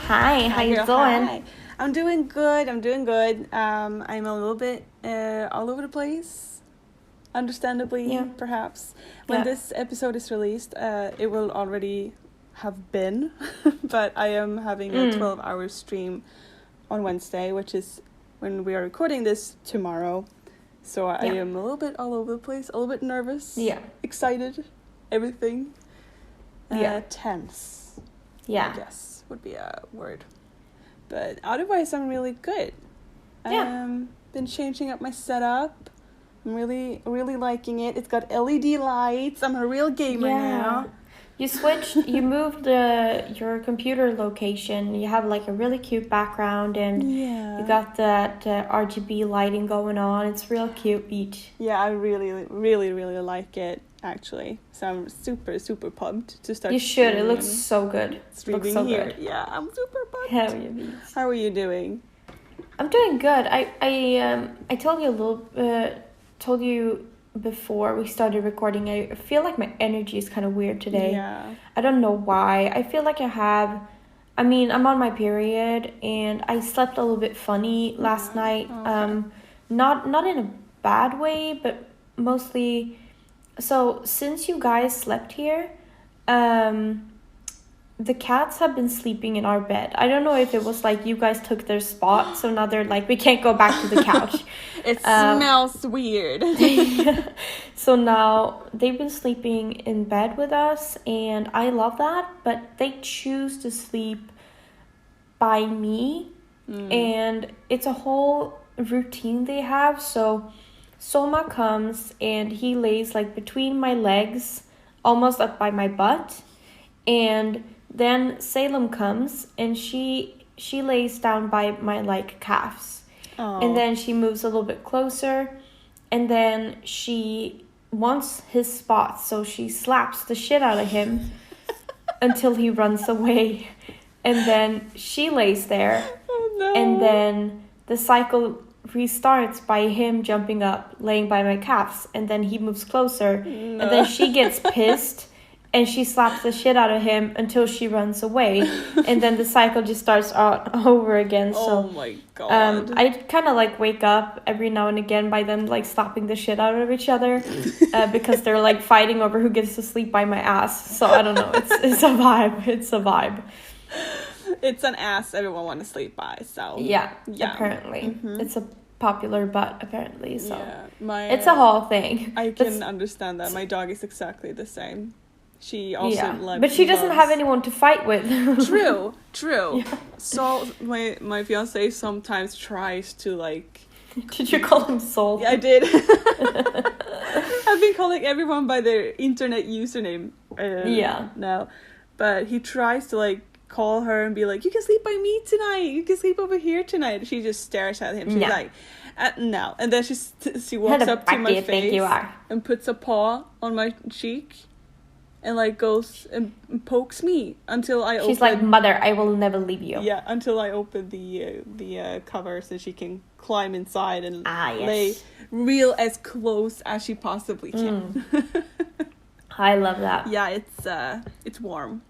Hi, how you girl, doing? hi. I'm doing good. I'm a little bit all over the place, understandably, Yeah. perhaps. When Yeah. this episode is released, it will already have been, but I am having a 12-hour stream on Wednesday, which is when we are recording this tomorrow. So I am a little bit all over the place, a little bit nervous, Yeah. excited, everything. Tense, Yeah. I guess would be a word. But otherwise, I'm really good. Yeah. Been changing up my setup. I'm really liking it. It's got LED lights. I'm a real gamer now. You switched, you moved your computer location. You have like a really cute background and Yeah. you got that RGB lighting going on. It's real cute beach. Yeah, I really like it, actually. So I'm super pumped to start. You should. It looks so good. Streaming looks so here. good. Yeah, I'm super pumped. Hell yeah, beach. How are you doing? I'm doing good. I told you before we started recording. I feel like my energy is kind of weird today. Yeah. I don't know why. I feel like I'm on my period and I slept a little bit funny last night. Okay. Not in a bad way, but mostly. So since you guys slept here, the cats have been sleeping in our bed. I don't know if it was like you guys took their spot, so now they're like, we can't go back to the couch. It smells weird. So now they've been sleeping in bed with us, and I love that, but they choose to sleep by me, and it's a whole routine they have. So Soma comes, and he lays like between my legs, almost up by my butt, and then Salem comes and she lays down by my like calves. Oh. And then she moves a little bit closer and then she wants his spot, so she slaps the shit out of him until he runs away. And then she lays there. Oh no. And then the cycle restarts by him jumping up, laying by my calves, and then he moves closer. No. And then she gets pissed and she slaps the shit out of him until she runs away, and then the cycle just starts over again. Oh my god. I kind of like wake up every now and again by them like slapping the shit out of each other because they're like fighting over who gets to sleep by my ass. So I don't know, it's a vibe. It's a vibe. It's an ass everyone want to sleep by. So Yeah. Apparently, it's a popular butt. Apparently, so it's a whole thing. I can understand that. My dog is exactly the same. She also but she doesn't have anyone to fight with. True. Yeah. So my fiance sometimes tries to like. Did you call him Soul? Yeah, I did. I've been calling everyone by their internet username. Now, but he tries to like call her and be like, "You can sleep by me tonight. You can sleep over here tonight." She just stares at him. She's like, "No," and then she walks up to my face and puts a paw on my cheek. And like goes and pokes me until I open. She's like, "Mother, I will never leave you." Yeah, until I open the cover so she can climb inside and lay real as close as she possibly can. I love that. Yeah, it's warm.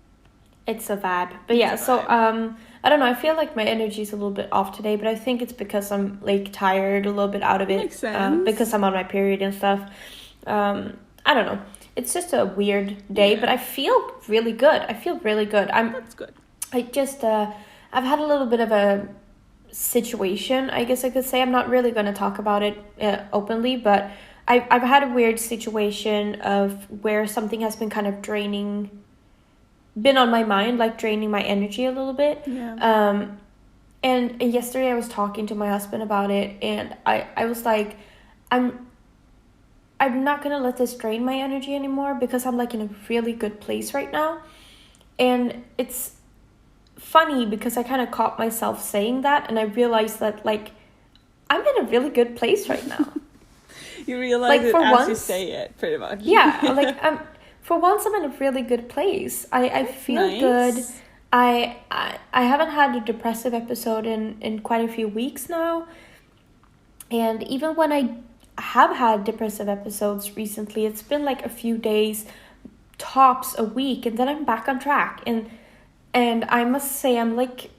It's a vibe. But yeah, so I don't know. I feel like my energy is a little bit off today, but I think it's because I'm like tired, a little bit out of it. Makes sense. Because I'm on my period and stuff. I don't know. It's just a weird day, but I feel really good. That's good. I just, I've had a little bit of a situation, I guess I could say. I'm not really going to talk about it openly, but I've had a weird situation of where something has been kind of been on my mind, like draining my energy a little bit. Yeah. And yesterday I was talking to my husband about it, and I was like, I'm not gonna let this drain my energy anymore because I'm like in a really good place right now. And it's funny because I kind of caught myself saying that, and I realized that like I'm in a really good place right now. You realize like, it for as once, you say it, pretty much. Yeah, like for once I'm in a really good place. I feel good. I haven't had a depressive episode in quite a few weeks now. And even when I have had depressive episodes recently, it's been like a few days, tops a week, and then I'm back on track. And I must say I'm like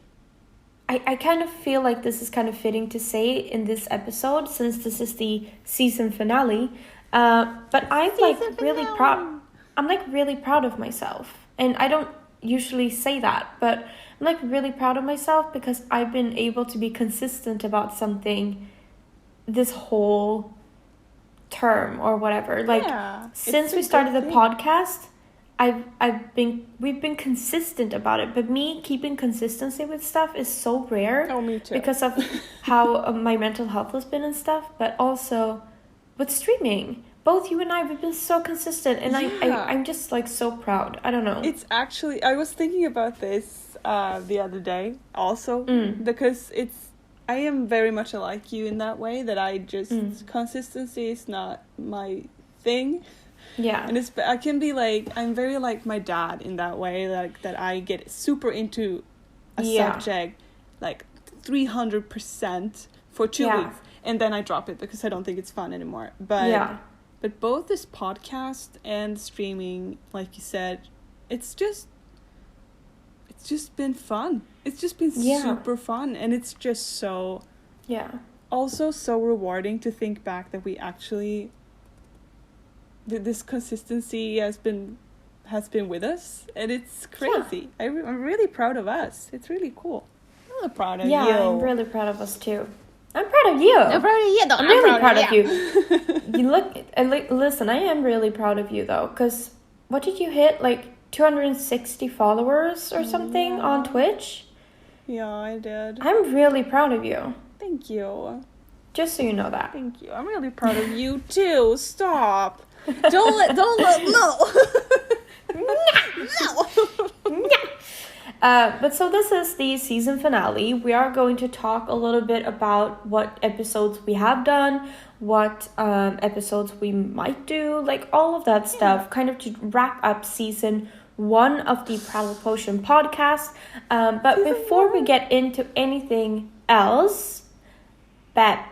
I kind of feel like this is kind of fitting to say in this episode since this is the season finale. But I'm like really proud. I'm like really proud of myself, and I don't usually say that, but I'm like really proud of myself because I've been able to be consistent about something this whole term or whatever. Like since we started the podcast, we've been consistent about it, but me keeping consistency with stuff is so rare. Oh, me too. Because of how my mental health has been and stuff, but also with streaming. Both you and I, we've been so consistent, and I'm just like so proud. I don't know. It's actually, I was thinking about this the other day also, because I am very much like you in that way, that I just, consistency is not my thing. Yeah. And I can be like, I'm very like my dad in that way, like that I get super into a subject, like 300% for 2 weeks, and then I drop it because I don't think it's fun anymore. But both this podcast and streaming, like you said, it's just been fun. It's just been super fun, and it's just so also so rewarding to think back that we actually this consistency has been with us, and it's crazy. I'm really proud of us. It's really cool. I'm really proud of you. Yeah, I'm really proud of us too. I'm proud of you. I'm proud of you. I'm really proud of you. You look, listen, I am really proud of you though, because what did you hit? Like 260 followers or something on Twitch? Yeah, I did. I'm really proud of you. Thank you. Just so you know that. Thank you. I'm really proud of you too. Stop. Don't let no. But so this is the season finale. We are going to talk a little bit about what episodes we have done, what episodes we might do, like all of that stuff, kind of to wrap up season 1 of the Prattle Potion podcast. But before we get into anything else, Beth,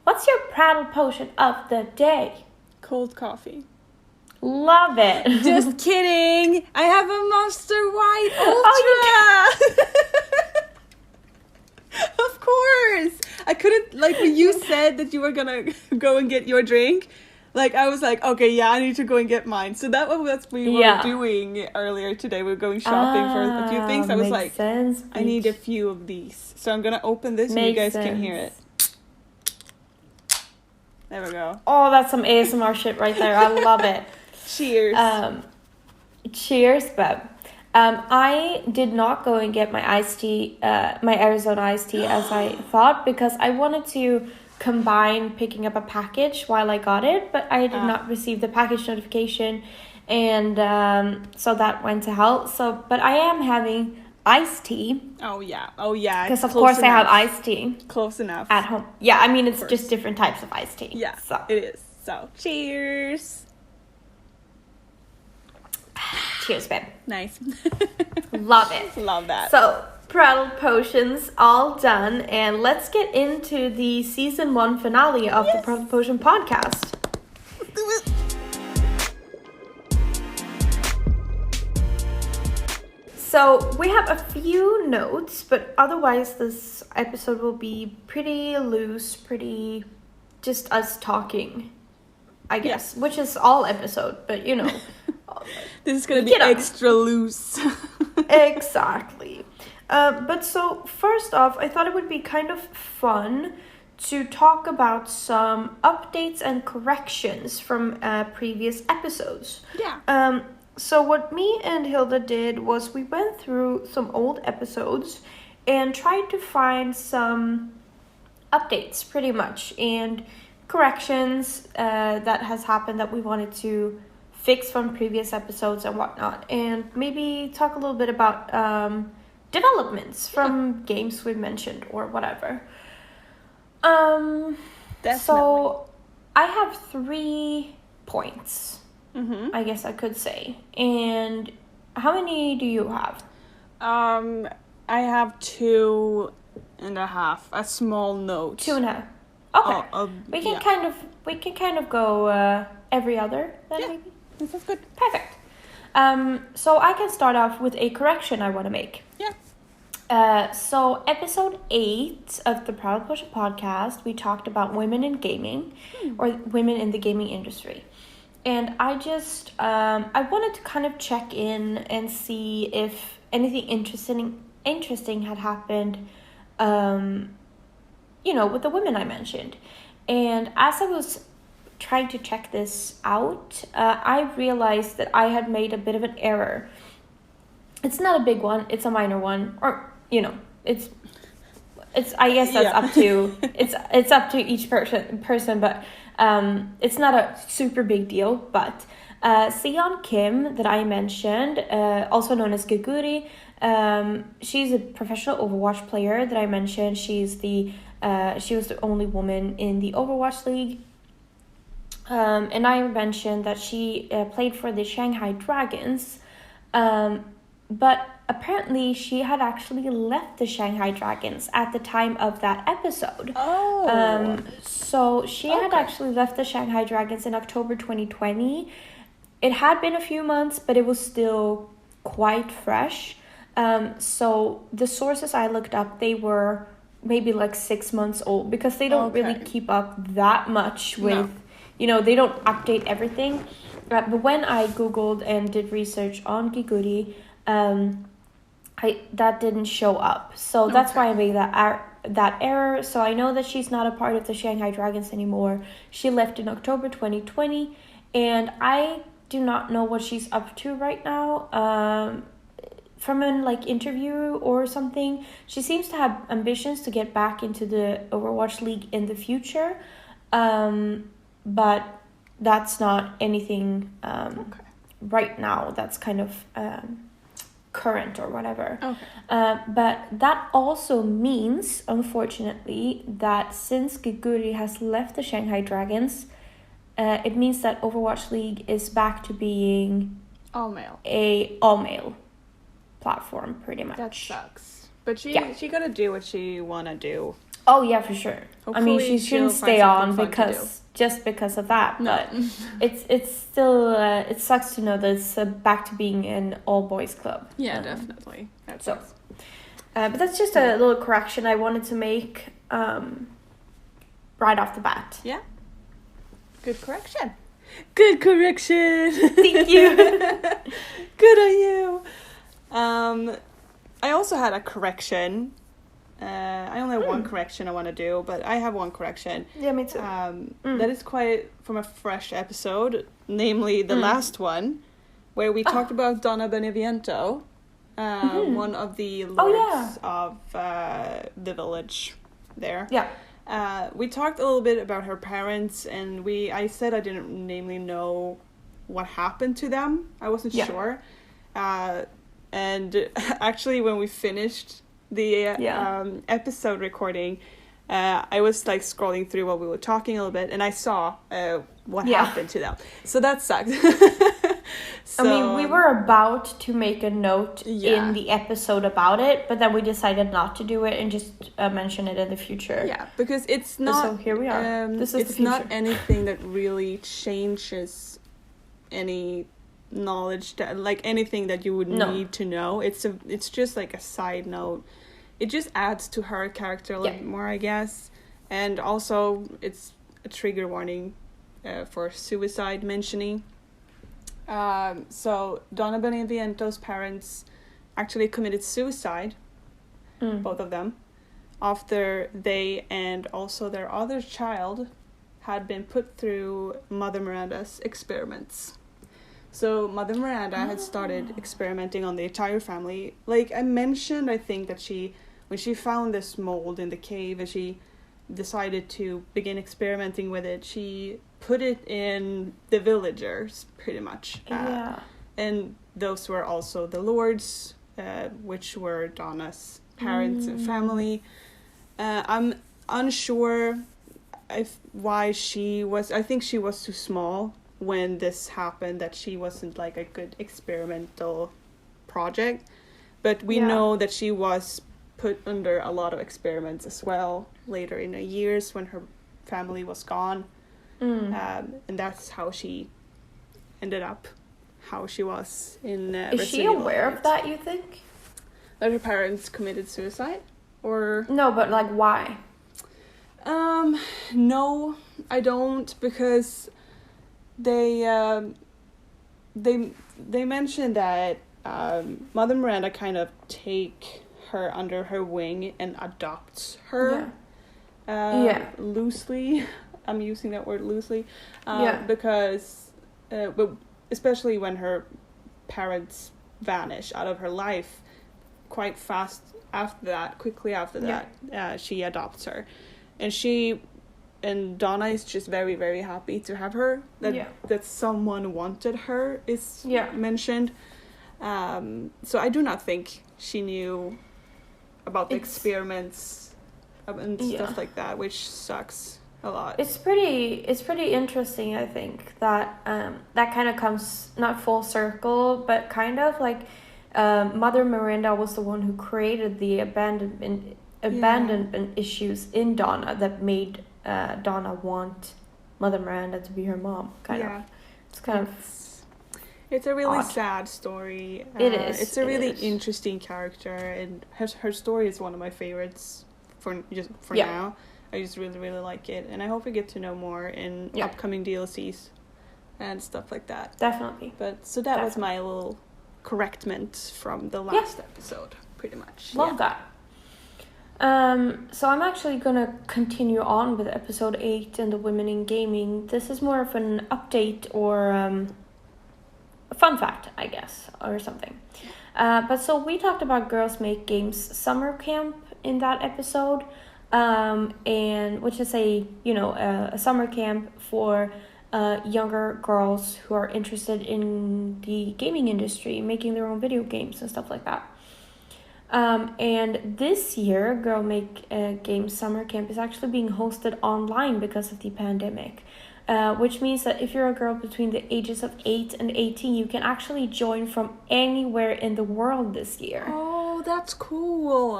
what's your Prattle Potion of the day? Cold coffee. Love it. Just kidding. I have a Monster White Ultra. Oh, of course. I couldn't, like, when you said that you were gonna go and get your drink, like, I was like, okay, yeah, I need to go and get mine. So that was what we were doing earlier today. We were going shopping for a few things. I was like, I need a few of these. So I'm gonna open this so you guys can hear it. There we go. Oh, that's some ASMR shit right there. I love it. Cheers. Cheers, Beb. I did not go and get my iced tea, my Arizona iced tea as I thought, because I wanted to combine picking up a package while I got it, but I did not receive the package notification, and so that went to hell. So, but I am having iced tea. Oh yeah. Because of course I have iced tea. Close enough. At home. Yeah, I mean it's just different types of iced tea. Yeah, so it is. So cheers. Cheers, babe. Nice. Love it. Love that. So, Prattle Potions all done, and let's get into the season 1 finale of the Prattle Potion podcast. Let's do it. So, we have a few notes, but otherwise this episode will be pretty loose, pretty just us talking, I guess, which is all episode, but you know. This is going to be extra loose. Exactly. But so, first off, I thought it would be kind of fun to talk about some updates and corrections from previous episodes. Yeah. So what me and Hilda did was we went through some old episodes and tried to find some updates, pretty much, and corrections that has happened that we wanted to fix from previous episodes and whatnot, and maybe talk a little bit about developments from games we mentioned or whatever. Definitely. So I have 3 points, I guess I could say. And how many do you have? I have 2.5. A small note. 2.5. Okay. We can kind of go every other then, maybe. This is good. Perfect. So I can start off with a correction I want to make. Yeah. So episode 8 of the Prattle Potion podcast, we talked about women in gaming, or women in the gaming industry. And I just, I wanted to kind of check in and see if anything interesting had happened, with the women I mentioned. And as I was trying to check this out, I realized that I had made a bit of an error. It's not a big one, it's a minor one, or, it's I guess that's up to, it's up to each person, but it's not a super big deal. But Seon Kim that I mentioned, also known as Guguri, she's a professional Overwatch player that I mentioned. She was the only woman in the Overwatch League. And I mentioned that she played for the Shanghai Dragons, but apparently she had actually left the Shanghai Dragons at the time of that episode. Oh. So she had actually left the Shanghai Dragons in October 2020. It had been a few months, but it was still quite fresh. So the sources I looked up, they were maybe like 6 months old, because they don't really keep up that much with... No. They don't update everything. But when I Googled and did research on Giguri, that didn't show up. So that's why I made that error. So I know that she's not a part of the Shanghai Dragons anymore. She left in October 2020, and I do not know what she's up to right now. From an interview or something, she seems to have ambitions to get back into the Overwatch League in the future. But that's not anything right now that's kind of current or whatever. But that also means, unfortunately, that since Giguri has left the Shanghai Dragons, it means that Overwatch League is back to being a all-male platform, pretty much. That sucks. But she gotta do what she wanna do. Oh yeah, for sure. Hopefully I mean, she shouldn't stay on because of that. No. But it's still it sucks to know that it's back to being an all boys club. Yeah, definitely. That sucks. But that's just a little correction I wanted to make right off the bat. Yeah. Good correction. Good correction. Thank you. Good on you. I also had a correction. I only have one correction I want to do, but I have one correction. Yeah, me too. That is quite from a fresh episode, namely the last one, where we talked about Donna Beneviento, one of the lords of the village there. Yeah. We talked a little bit about her parents, and I said I didn't namely know what happened to them. I wasn't sure. And actually, when we finished the episode recording, I was scrolling through what we were talking a little bit, and I saw what happened to them. So that sucked. I mean, we were about to make a note in the episode about it, but then we decided not to do it and just mention it in the future. Yeah, because it's not... So here we are. This is it's not anything that really changes any knowledge, anything that you would need to know. It's just a side note. It just adds to her character a little bit more, I guess. And also, it's a trigger warning for suicide mentioning. So Donna Beneviento's parents actually committed suicide, both of them, after they and also their other child had been put through Mother Miranda's experiments. So Mother Miranda had started experimenting on the entire family. I mentioned, I think that when she found this mold in the cave and she decided to begin experimenting with it, she put it in the villagers, pretty much. And those were also the lords, which were Donna's parents and family. I'm unsure why I think she was too small when this happened, that she wasn't a good experimental project. But we know that she was put under a lot of experiments as well later in the years when her family was gone. And that's how she ended up how she was in Is she aware of that, you think? that her parents committed suicide, or No, but like why? No, I don't, because they mentioned that Mother Miranda kind of take her under her wing and adopts her. Loosely. I'm using that word loosely. Because but especially when her parents vanish out of her life quite fast quickly after that, she adopts her. And Donna is just very, very happy to have her. That someone wanted her is mentioned. So I do not think she knew about the experiments and stuff like that, which sucks a lot. It's pretty interesting, I think, that that kind of comes not full circle, but kind of like Mother Miranda was the one who created the abandonment issues in Donna that made Donna want Mother Miranda to be her mom, kind of. It's kind of It's a really sad story. It is. It's a really interesting character, and her story is one of my favorites for now. I just really, really like it, and I hope we get to know more in upcoming DLCs and stuff like that. Definitely. But so that was my little correctment from the last episode, pretty much. Love that. So I'm actually gonna continue on with episode 8 and the women in gaming. This is more of an update or a fun fact, I guess, or something. But so we talked about Girls Make Games summer camp in that episode, and which is a summer camp for younger girls who are interested in the gaming industry, making their own video games and stuff like that. And this year, Girl Make Games Summer Camp is actually being hosted online because of the pandemic, which means that if you're a girl between the ages of 8 and 18, you can actually join from anywhere in the world this year. Oh, that's cool.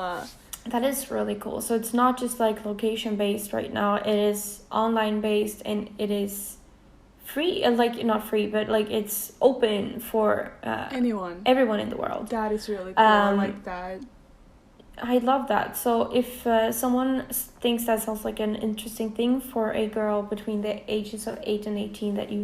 That is really cool. So it's not just like location based right now. It is online based, and it is free, not free, but like it's open for everyone in the world. That is really cool. I like that. I love that. So if someone thinks that sounds like an interesting thing for a girl between the ages of 8 and 18 that you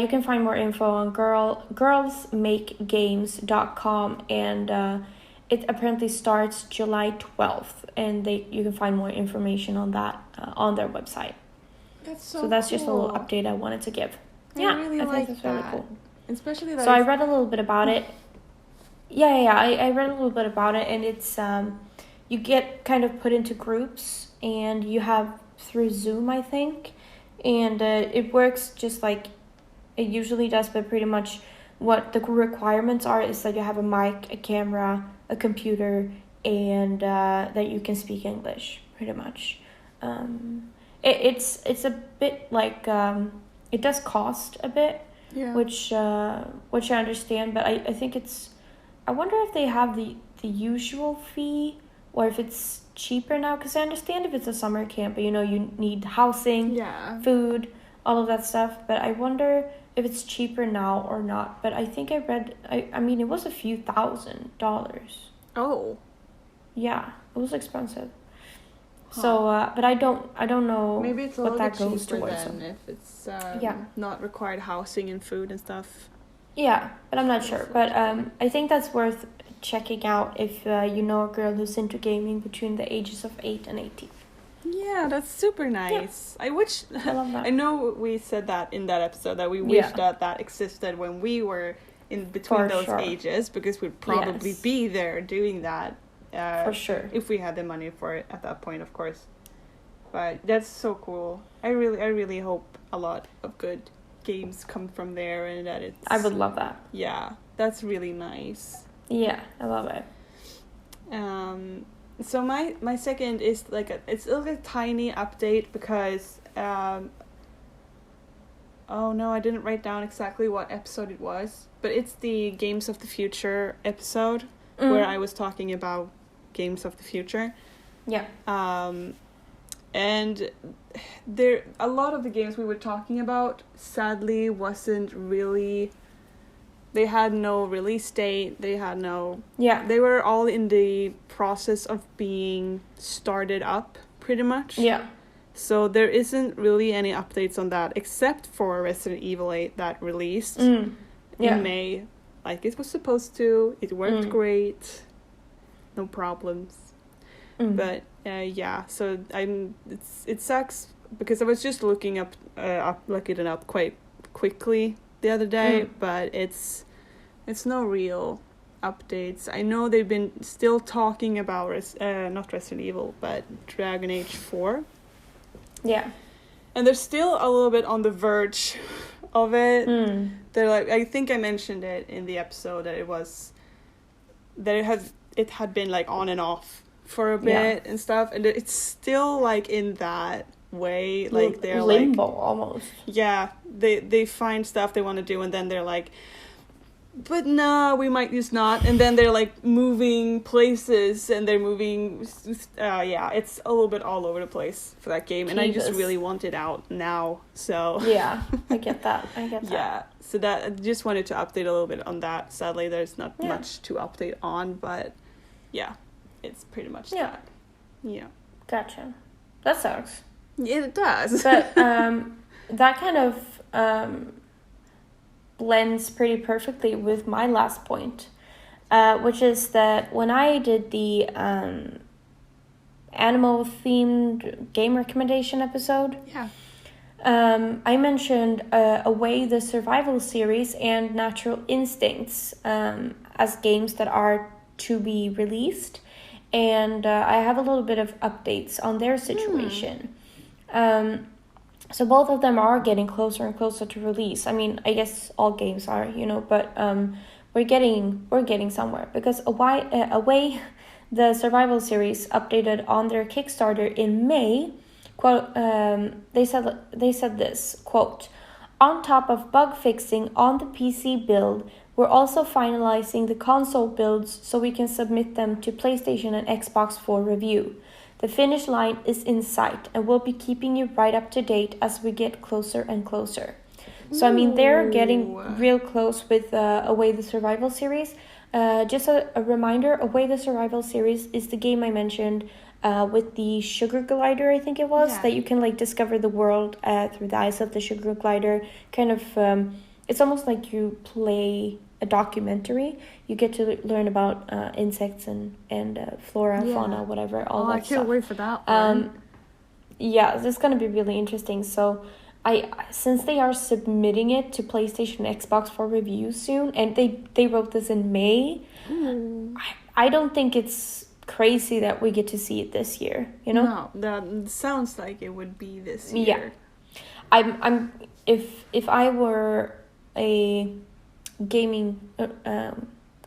can find more info on girlsmakegames.com, and it apparently starts July 12th, and you can find more information on that on their website. So that's cool. just a little update I wanted to give. I think that's really cool. Especially that. So I read a little bit about it. I read a little bit about it, and it's you get kind of put into groups, and you have through Zoom, I think, and it works just like it usually does, but pretty much what the requirements are is that you have a mic, a camera, a computer, and that you can speak English, pretty much. It's a bit like it does cost a bit, which I understand, but I think I wonder if they have the usual fee or if it's cheaper now, because I understand if it's a summer camp, but you need housing, food, all of that stuff, but I wonder if it's cheaper now or not. But I think I read, I mean, it was a few $1,000s. Oh. Yeah, it was expensive. Huh. So, but I don't know. Maybe it's a what little that bit goes cheaper towards. then if it's not required housing and food and stuff. Yeah, but I'm not sure. But I think that's worth checking out if you know a girl who's into gaming between the ages of 8 and 18. Yeah, that's super nice. Yeah. I love that. I know we said that in that episode that we wish that existed when we were in between those ages, because we'd probably be there doing that. For sure. If we had the money for it at that point, of course. But that's so cool. I really hope a lot of good games come from there, and that it's... I would love that. Yeah, that's really nice. Yeah, I love it. So my second is it's a little tiny update because oh no, I didn't write down exactly what episode it was, but it's the Games of the Future episode where I was talking about Games of the Future. Yeah. And there a lot of the games we were talking about sadly wasn't really They had no release date. They had no... Yeah. They were all in the process of being started up, pretty much. Yeah. So there isn't really any updates on that, except for Resident Evil 8 that released in May. Like it was supposed to. It worked great. No problems. But so it sucks because I was just looking it up quite quickly the other day, but it's no real updates. I know they've been still talking about not Resident Evil, but Dragon Age 4. Yeah. And they're still a little bit on the verge of it. They're like, I think I mentioned it in the episode that it had been like on and off for a bit and stuff, and it's still like in that way, like they're limbo like almost. Yeah, they find stuff they want to do, and then they're like, but no, we might just not, and then they're like moving places, and they're moving. It's a little bit all over the place for that game, and I just really want it out now. So yeah, I get that. Yeah, so that I just wanted to update a little bit on that. Sadly, there's not much to update on, but yeah. It's pretty much that. Yeah. Gotcha. That sucks. Yeah, it does. But that kind of blends pretty perfectly with my last point, which is that when I did the animal-themed game recommendation episode, I mentioned Away the Survival series and Natural Instincts as games that are to be released. And I have a little bit of updates on their situation. So both of them are getting closer and closer to release. I mean, I guess all games are, but we're getting somewhere, because Away the Survival series updated on their Kickstarter in May. Quote, they said this, quote, on top of bug fixing on the PC build, we're also finalizing the console builds so we can submit them to PlayStation and Xbox for review. The finish line is in sight, and we'll be keeping you right up to date as we get closer and closer. So, I mean, they're getting real close with Away the Survival series. Just a reminder, Away the Survival series is the game I mentioned with the sugar glider, I think it was, that you can, like, discover the world through the eyes of the sugar glider. Kind of, it's almost like you play a documentary. You get to learn about insects and flora, fauna, whatever, all that stuff. I can't wait for that one. Yeah, this is going to be really interesting. So since they are submitting it to PlayStation and Xbox for review soon, and they wrote this in May, I don't think it's crazy that we get to see it this year, No, that sounds like it would be this year. Yeah. If I were a gaming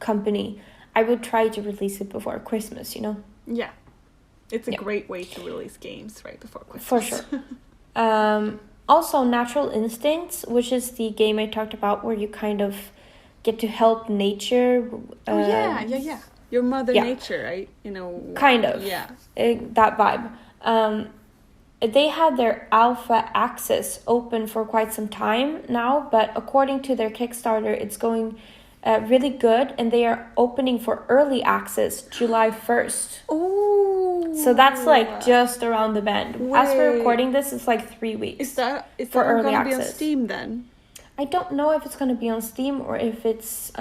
company, I would try to release it before Christmas, Yeah. It's a great way to release games right before Christmas. For sure. Also, Natural Instincts, which is the game I talked about where you kind of get to help nature. Yeah. Your mother nature, right? Kind of. Yeah. That vibe. They had their alpha access open for quite some time now, but according to their Kickstarter, it's going really good, and they are opening for early access July 1st. Oh. So that's like just around the bend. Wait. As we're recording this, it's like 3 weeks. Is that for early gonna access. Be on Steam then? I don't know if it's going to be on Steam or if it's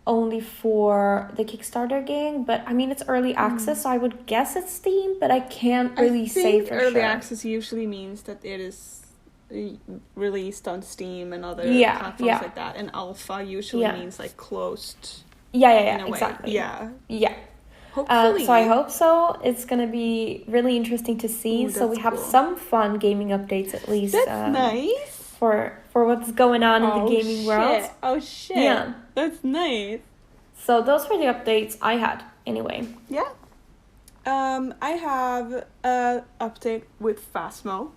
only for the Kickstarter game, but I mean it's early access, so I would guess it's Steam, but I can't really say for early sure. Access usually means that it is released on Steam and other platforms like that, and alpha usually means like closed. Yeah, exactly. Yeah. Hopefully. So I hope so. It's gonna be really interesting to see. So we have some fun gaming updates at least. That's nice. For what's going on in the gaming world. Oh shit. Yeah. That's nice. So those were the updates I had anyway. Yeah. I have an update with Phasmo.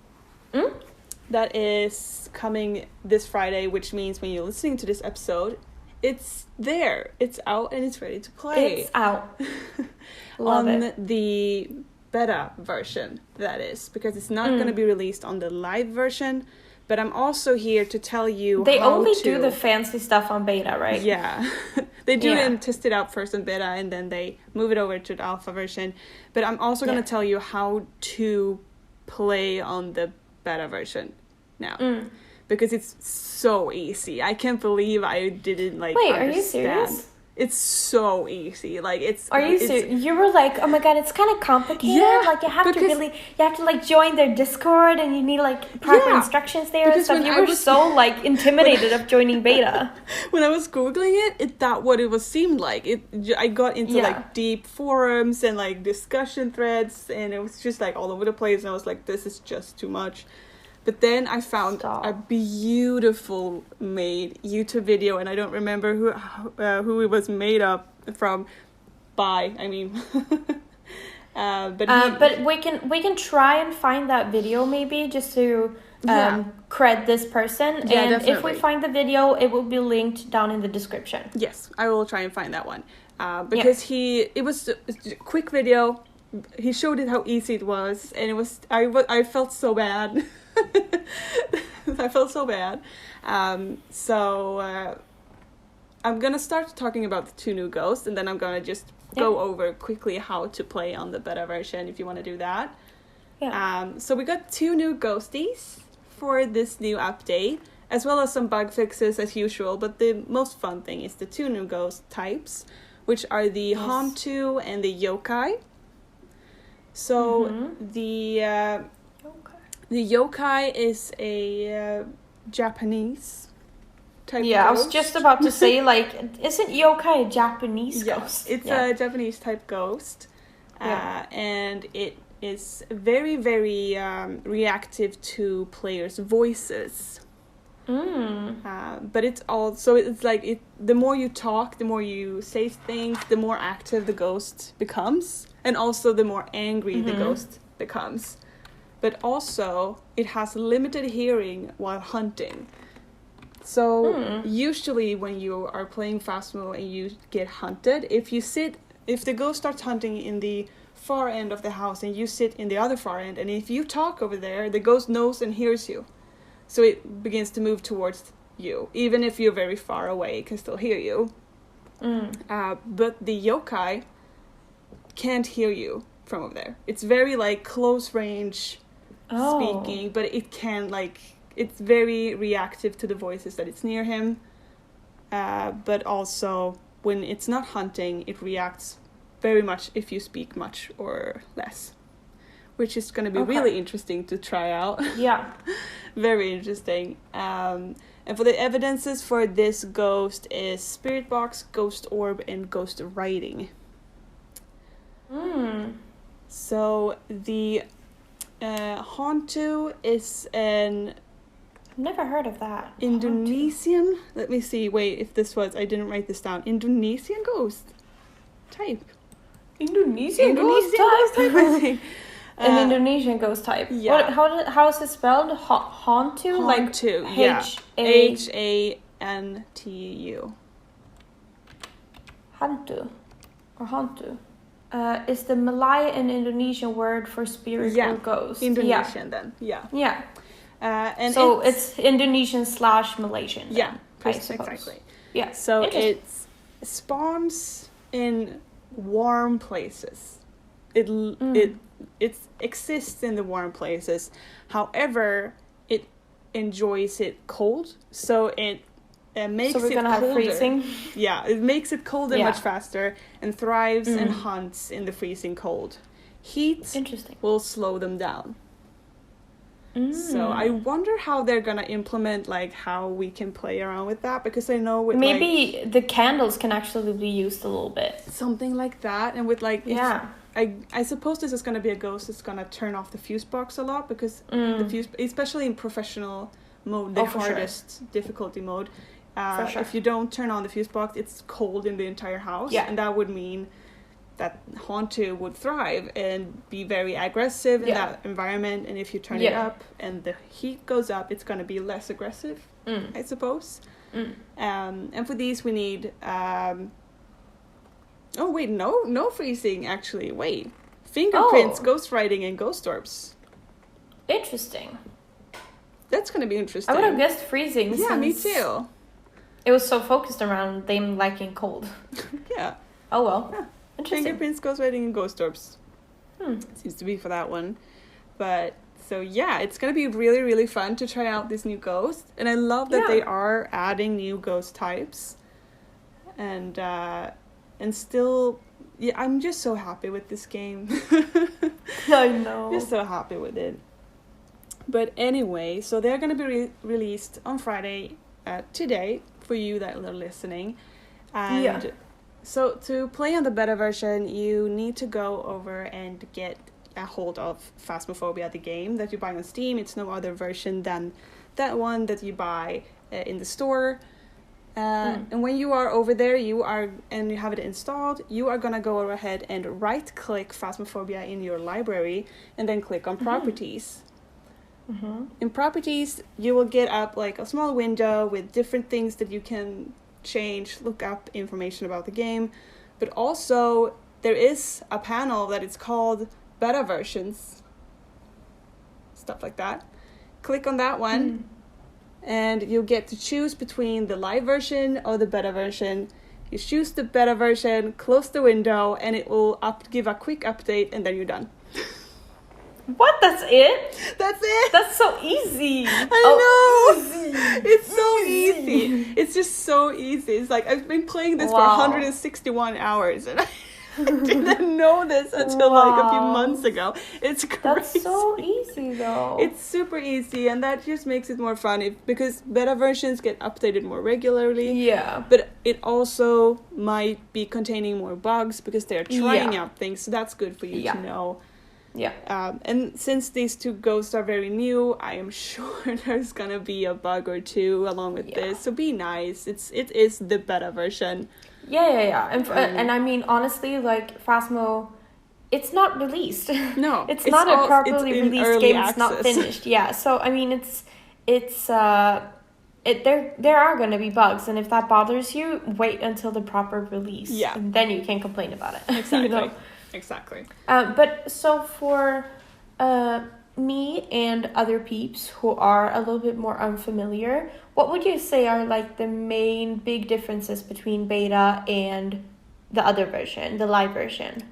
That is coming this Friday, which means when you're listening to this episode, it's there. It's out and it's ready to play. It's out. Love on it. the beta version, that is, because it's not going to be released on the live version, But I'm also here to tell you They how only to... do the fancy stuff on beta, right? Yeah. They do and test it out first on beta, and then they move it over to the alpha version. But I'm also going to tell you how to play on the beta version now. Because it's so easy. I can't believe I didn't understand. Are you serious? It's so easy. Are you serious? You were like, oh my god, it's kind of complicated. Yeah, you have to join their Discord, and you need proper instructions there and stuff. You were so intimidated of joining beta. When I was googling it, that what it seemed like. I got into deep forums and discussion threads, and it was just all over the place. And I was like, this is just too much. But then I found a beautiful made YouTube video, and I don't remember who it was made up from. But we can try and find that video maybe just to cred this person. Yeah, and definitely. If we find the video, it will be linked down in the description. Yes, I will try and find that one because it was a quick video. He showed it how easy it was, and it was I felt so bad. I felt so bad. So I'm gonna start talking about the 2 new ghosts, and then I'm gonna just go over quickly how to play on the beta version if you want to do that. So we got 2 new ghosties for this new update, as well as some bug fixes as usual, but the most fun thing is the 2 new ghost types, which are the Hantu and the Yokai. So the yokai is a Japanese type ghost. I was just about to say, isn't yokai a Japanese ghost? It's a Japanese type ghost. And it is very, very reactive to players' voices. But it's also, the more you talk, the more you say things, the more active the ghost becomes. And also the more angry the ghost becomes. But also, it has limited hearing while hunting. So, usually when you are playing Phasmo and you get hunted, if the ghost starts hunting in the far end of the house and you sit in the other far end, and if you talk over there, the ghost knows and hears you. So it begins to move towards you. Even if you're very far away, it can still hear you. But the yokai can't hear you from over there. It's very close range speaking, but it can it's very reactive to the voices that it's near him. But also when it's not hunting, it reacts very much if you speak much or less, which is going to be really interesting to try out. Yeah. Very interesting. And for the evidences for this ghost is Spirit Box, Ghost Orb, and Ghost Writing. So the Hantu is an... Never heard of that. Indonesian? Let me see. Wait, if this was... I didn't write this down. Indonesian ghost type. Indonesian ghost type, I think. An Indonesian ghost type. Yeah. How is it spelled? Hantu? Hantu, Hantu. Hantu. Or Hantu. Is the Malay and Indonesian word for spirit or ghost? Indonesian then. Yeah. And so it's Indonesian / Malaysian. Yeah, exactly. Yeah. So it spawns in warm places. It exists in the warm places. However, it enjoys it cold, so it makes it colder. So we're gonna have freezing. Yeah, it makes it colder much faster and thrives and hunts in the freezing cold. Heat will slow them down. So I wonder how they're gonna implement how we can play around with that, because I know with maybe the candles can actually be used a little bit. Something like that, and with I suppose this is gonna be a ghost that's gonna turn off the fuse box a lot, because the fuse, especially in professional mode, the hardest difficulty mode. If you don't turn on the fuse box, it's cold in the entire house, and that would mean that Hantu would thrive and be very aggressive in that environment. And if you turn it up and the heat goes up, it's going to be less aggressive, I suppose. And for these we need no freezing, actually. Fingerprints, ghost writing, and ghost orbs. Interesting. That's going to be interesting. I would have guessed freezing. Yeah, me too. It was so focused around them liking cold. Yeah. Oh well. Yeah. Interesting. Fingerprints, ghost writing, and ghost orbs. Seems to be for that one. But so yeah, it's gonna be really, really fun to try out this new ghost. And I love that they are adding new ghost types. And still, yeah, I'm just so happy with this game. I know. Just so happy with it. But anyway, so they're gonna be released on Friday, today, for you that are listening. And so to play on the beta version, you need to go over and get a hold of Phasmophobia, the game that you buy on Steam. It's no other version than that one that you buy in the store. And when you are over there, and you have it installed, you are gonna go ahead and right-click Phasmophobia in your library, and then click on Properties. In Properties, you will get up like a small window with different things that you can change, look up information about the game, but also there is a panel that is called Beta Versions, stuff like that. Click on that one, and you'll get to choose between the live version or the beta version. You choose the beta version, close the window, and it will give a quick update, and then you're done. What? That's it? That's it? That's so easy. I know. Easy. It's so easy. It's just so easy. It's like I've been playing this for 161 hours, and I didn't know this until like a few months ago. It's crazy. That's so easy though. It's super easy, and that just makes it more fun because beta versions get updated more regularly. Yeah. But it also might be containing more bugs because they're trying out things, so that's good for you to know. Yeah. And since these two ghosts are very new, I am sure there's gonna be a bug or two along with this. So be nice. It is the beta version. Yeah. And I mean, honestly, like Phasmo, it's not released. No, it's not a properly released game. It's not finished. Yeah. So I mean, there are gonna be bugs, and if that bothers you, wait until the proper release. Yeah. And then you can complain about it. Exactly. Exactly. But so for me and other peeps who are a little bit more unfamiliar, what would you say are like the main big differences between beta and the other version, the live version?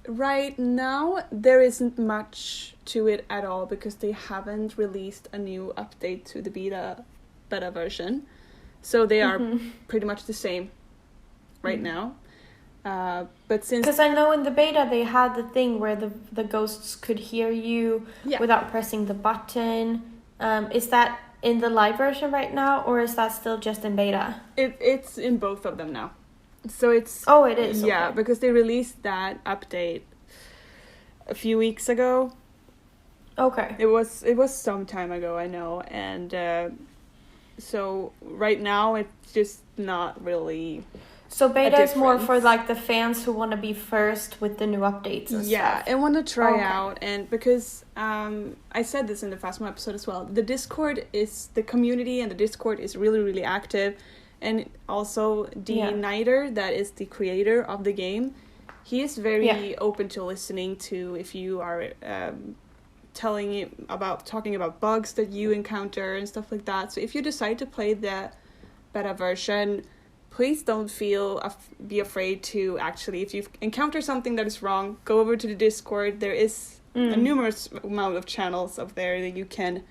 Right now there isn't much to it at all because they haven't released a new update to the beta version. So they are pretty much the same right now. But since... Because I know in the beta they had the thing where the ghosts could hear you without pressing the button. Is that in the live version right now, or is that still just in beta? It's in both of them now. So it's... Oh, it is? Yeah, okay. Because they released that update a few weeks ago. Okay. It was some time ago, I know. And so right now it's just not really... So beta is more for like the fans who want to be first with the new updates and stuff. And want to try out, and because I said this in the Phasmo episode as well, the community and the Discord is really, really active, and also Niter, that is the creator of the game, he is very open to listening to if you are talking about bugs that you encounter and stuff like that. So if you decide to play the beta version, please don't be afraid to actually, if you encounter something that is wrong, go over to the Discord. There is a numerous amount of channels up there that you can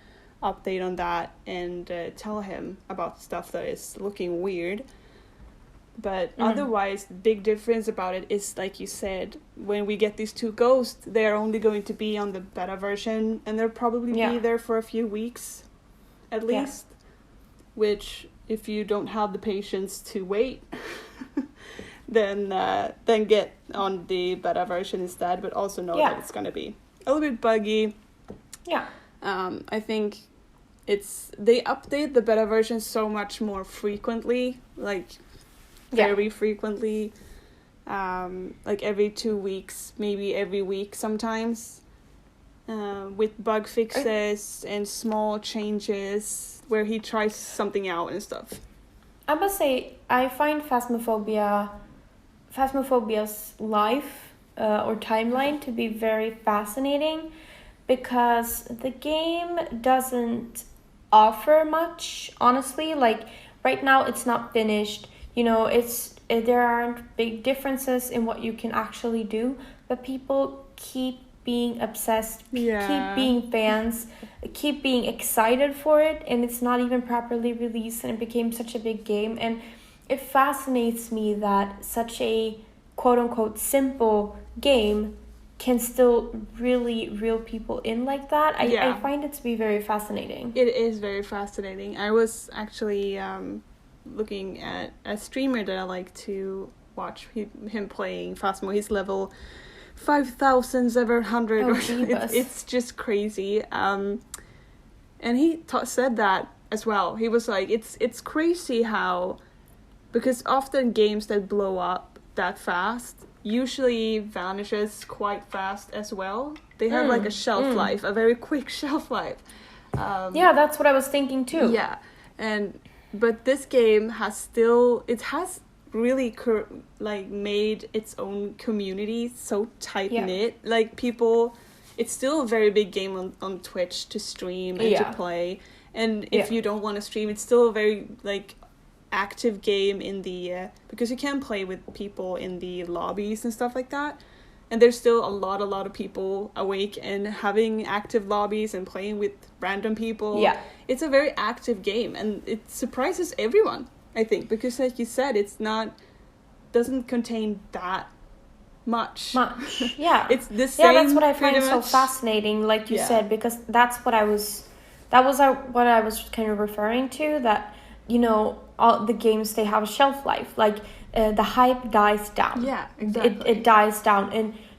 update on that and tell him about stuff that is looking weird. But otherwise, the big difference about it is, like you said, when we get these two ghosts, they're only going to be on the beta version, and they'll probably be there for a few weeks at least, which... If you don't have the patience to wait, then get on the beta version instead. But also know that it's going to be a little bit buggy. Yeah. I think they update the beta version so much more frequently, like very frequently, like every 2 weeks, maybe every week sometimes, with bug fixes and small changes where he tries something out and stuff. I must say, I find Phasmophobia's life or timeline to be very fascinating because the game doesn't offer much, honestly. Like, right now it's not finished. There aren't big differences in what you can actually do, but people keep being obsessed, keep being fans, keep being excited for it, and it's not even properly released, and it became such a big game. And it fascinates me that such a quote-unquote simple game can still really reel people in like that. I find it to be very fascinating. It is very fascinating. I was actually looking at a streamer that I like to watch him playing Phasmo. He's level 5,700. It's just crazy. And he said that as well. He was like, it's crazy how, because often games that blow up that fast usually vanishes quite fast as well. They have like a shelf life, a very quick shelf life. That's what I was thinking too. Yeah, but this game has really made its own community so tight knit. Like people, it's still a very big game on Twitch to stream and to play. And if you don't want to stream, it's still a very active game in the because you can play with people in the lobbies and stuff like that, and there's still a lot of people awake and having active lobbies and playing with random people. It's a very active game, and it surprises everyone, I think, because like you said, doesn't contain that much. It's the same. That's what I find so fascinating, like you said, because that was what I was kind of referring to, that all the games, they have a shelf life. Like the hype dies down. Yeah, exactly. It dies down,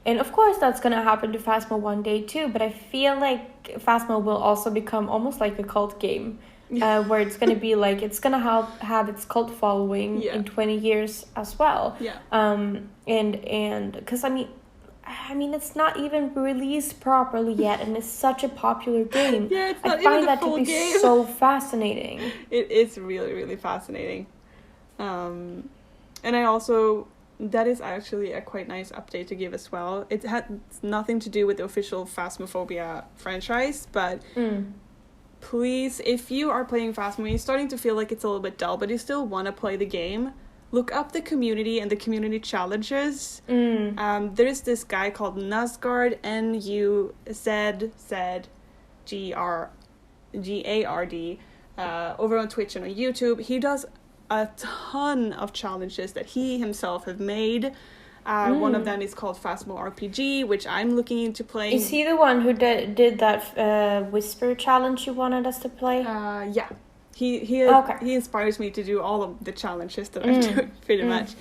and of course that's gonna happen to Phasmo one day too. But I feel like Phasmo will also become almost like a cult game, where it's gonna be like, it's gonna have its cult following in 20 years as well. And because I mean, it's not even released properly yet, and it's such a popular game. It's not I find even that to be game. so fascinating. It is really, really fascinating. And I also, that is actually a quite nice update to give as well. It had nothing to do with the official Phasmophobia franchise, but please, if you are playing Phasmo, you're starting to feel like it's a little bit dull, but you still want to play the game, look up the community and the community challenges. There's this guy called Nuzgard, Nuzgard, over on Twitch and on YouTube. He does a ton of challenges that he himself have made. One of them is called Phasmo RPG, which I'm looking into playing. Is he the one who did that whisper challenge you wanted us to play? Yeah. He inspires me to do all of the challenges that I'm doing, pretty much.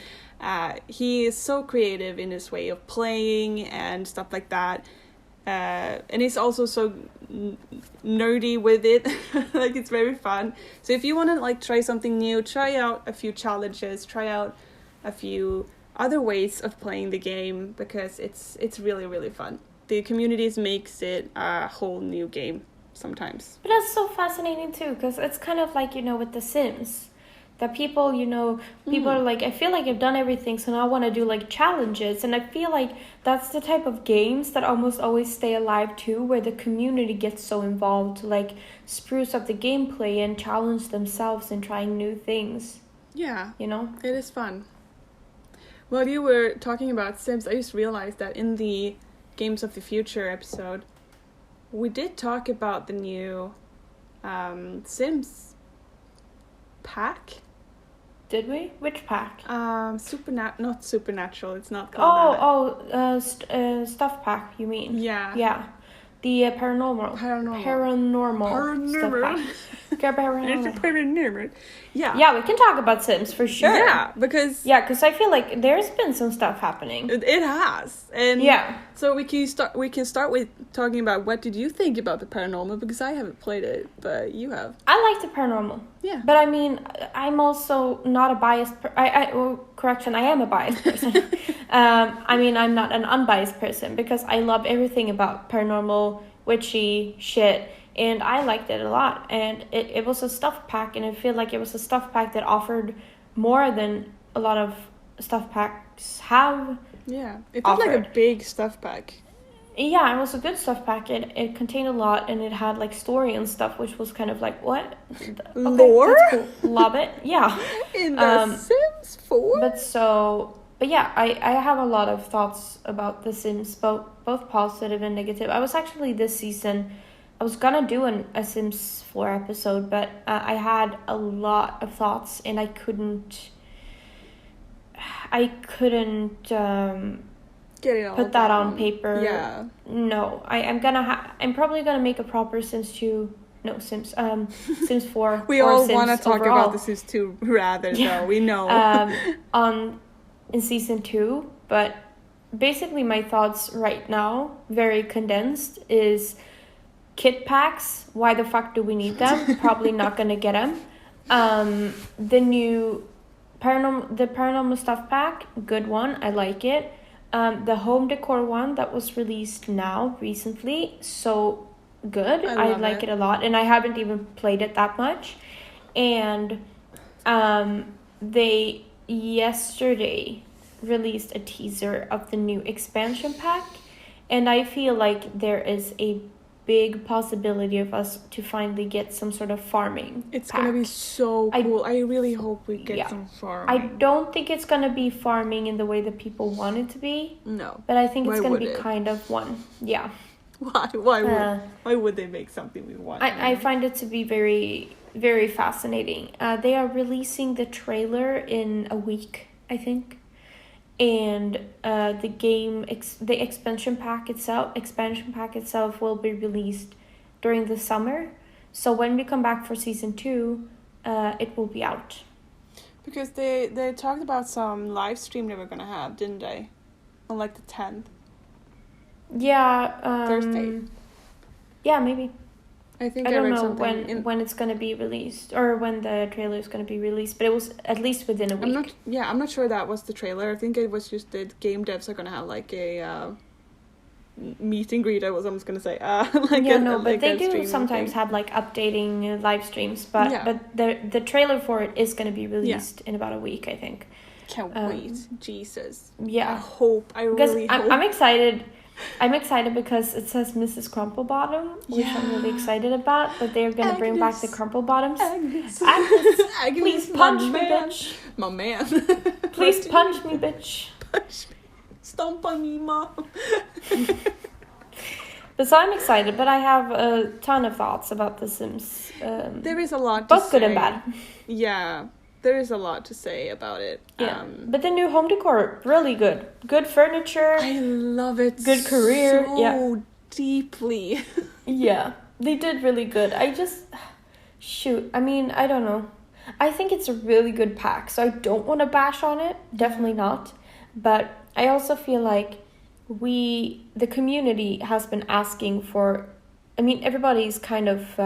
He is so creative in his way of playing and stuff like that. And he's also so nerdy with it. Like, it's very fun. So if you want to try something new, try out a few challenges, try out a few other ways of playing the game, because it's really, really fun. The communities makes it a whole new game sometimes. But that's so fascinating too, because it's kind of like, with The Sims, that people are like, I feel like I've done everything, so now I want to do challenges. And I feel like that's the type of games that almost always stay alive too, where the community gets so involved to spruce up the gameplay and challenge themselves in trying new things. It is fun. While you were talking about Sims, I just realized that in the Games of the Future episode, we did talk about the new Sims pack. Did we? Which pack? Not Supernatural. It's not called that. Stuff pack, you mean? Yeah. Yeah. The paranormal stuff pack. Paranormal. Yeah. Yeah, we can talk about Sims for sure. Yeah, because I feel like there's been some stuff happening. It has, and so we can start with talking about what did you think about the paranormal, because I haven't played it, but you have. I like the paranormal. Yeah, but I mean, I'm also not a biased. I am a biased person. I mean, I'm not an unbiased person, because I love everything about paranormal, witchy shit. And I liked it a lot. And it was a stuff pack, and I feel like it was a stuff pack that offered more than a lot of stuff packs have. Yeah, it felt like a big stuff pack. Yeah, it was a good stuff pack. It contained a lot, and it had like story and stuff, which was kind of like, what? Okay, lore? That's cool. Love it. Yeah. In The Sims 4? But yeah, I have a lot of thoughts about The Sims, both positive and negative. I was actually this season, I was gonna do a Sims 4 episode, but I had a lot of thoughts, and I couldn't get it all put that down on paper. Yeah. No, I'm probably gonna make a proper Sims 4. We all want to talk about the Sims 2 rather, though. We know. In season 2, but basically my thoughts right now, very condensed, is kit packs. Why the fuck do we need them? Probably not gonna get them. The new paranormal stuff pack, good one. I like it. The home decor one that was released recently, so good. I like it a lot, and I haven't even played it that much. And they yesterday released a teaser of the new expansion pack, and I feel like there is a big possibility of us to finally get some sort of farming. It's gonna be so cool. I really hope we get some farming. I don't think it's gonna be farming in the way that people want it to be. No. But I think it's gonna be kind of one. Yeah. Why would they make something we want? I find it to be very, very fascinating. They are releasing the trailer in a week, I think. And the expansion pack itself will be released during the summer. So when we come back for season 2, it will be out. Because they talked about some live stream they were gonna have, didn't they? On like the 10th. Yeah. Thursday. Yeah, maybe. I think I don't know when it's gonna be released or when the trailer is gonna be released, but it was at least within a week. I'm not sure that was the trailer. I think it was just that game devs are gonna have like a meet and greet. I was almost gonna say but they do sometimes have like updating live streams. But the trailer for it is gonna be released in about a week, I think. Can't wait, Jesus. Yeah, I really hope. I'm excited. I'm excited because it says Mrs. Crumplebottom, which I'm really excited about. But they're gonna bring back the Crumplebottoms. Agnes, please punch me, bitch. My man. Please punch me, bitch. Punch me. Stomp on me, mom. But so I'm excited, but I have a ton of thoughts about The Sims. There is a lot to say. Both good and bad. Yeah. There is a lot to say about it. Yeah, but the new home decor, really good. Good furniture. I love it. Good career. So deeply. Yeah, they did really good. I don't know. I think it's a really good pack, so I don't want to bash on it. Definitely not. But I also feel like the community has been asking for, everybody's kind of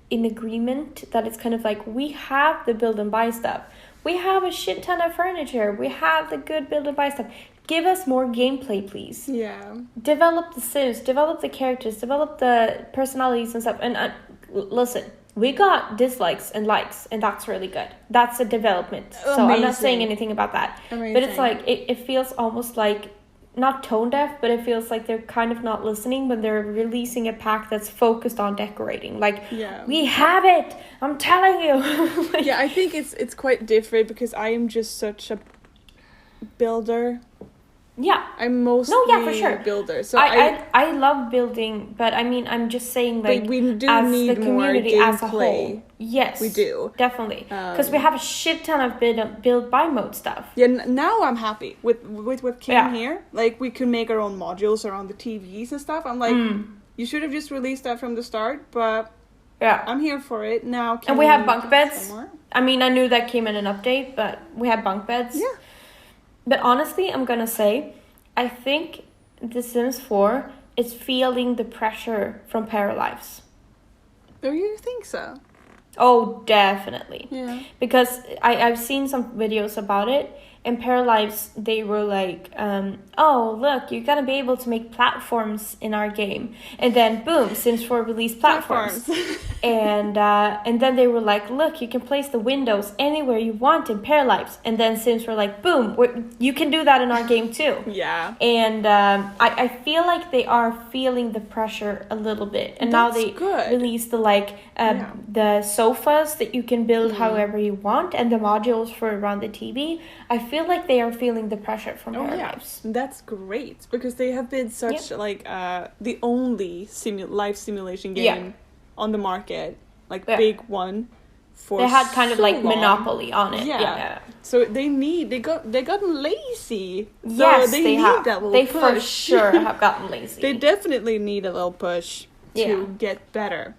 in agreement that it's kind of like, we have the build and buy stuff. We have a shit ton of furniture. We have the good build and buy stuff. Give us more gameplay, please. Yeah. Develop the Sims, develop the characters, develop the personalities and stuff. And listen, we got dislikes and likes, and that's really good. That's a development. Amazing. So I'm not saying anything about that. Amazing. But it's like, it feels almost like, not tone deaf, but it feels like they're kind of not listening when they're releasing a pack that's focused on decorating. Like, we have it! I'm telling you! Yeah, I think it's quite different because I am just such a builder. Yeah. I'm mostly for sure. a builder. So I love building, but I'm just saying, like, we do as need the community more as a whole. Yes. We do. Definitely. Because we have a shit ton of build buy mode stuff. Yeah, now I'm happy with what came here. Like, we can make our own modules around the TVs and stuff. I'm like, you should have just released that from the start, but I'm here for it now. And we have bunk beds. I knew that came in an update, but we have bunk beds. Yeah. But honestly, I'm gonna say, I think The Sims 4 is feeling the pressure from Paralives. Do you think so? Oh, definitely. Yeah. Because I've seen some videos about it, and Paralives, they were like, oh, look, you're gonna be able to make platforms in our game. And then, boom, Sims 4 released platforms. And then they were like, look, you can place the windows anywhere you want in Pair Lives. And then Sims were like, boom, you can do that in our game too. Yeah. And I feel like they are feeling the pressure a little bit. And That's now they good. released the sofas that you can build however you want, and the modules for around the TV. I feel like they are feeling the pressure from Pair Lives. That's great, because they have been such the only life simulation game on the market, big one. They had kind of long. monopoly on it. Yeah. So they gotten lazy. So yes, they need have. That little they push. For sure have gotten lazy. They definitely need a little push to get better.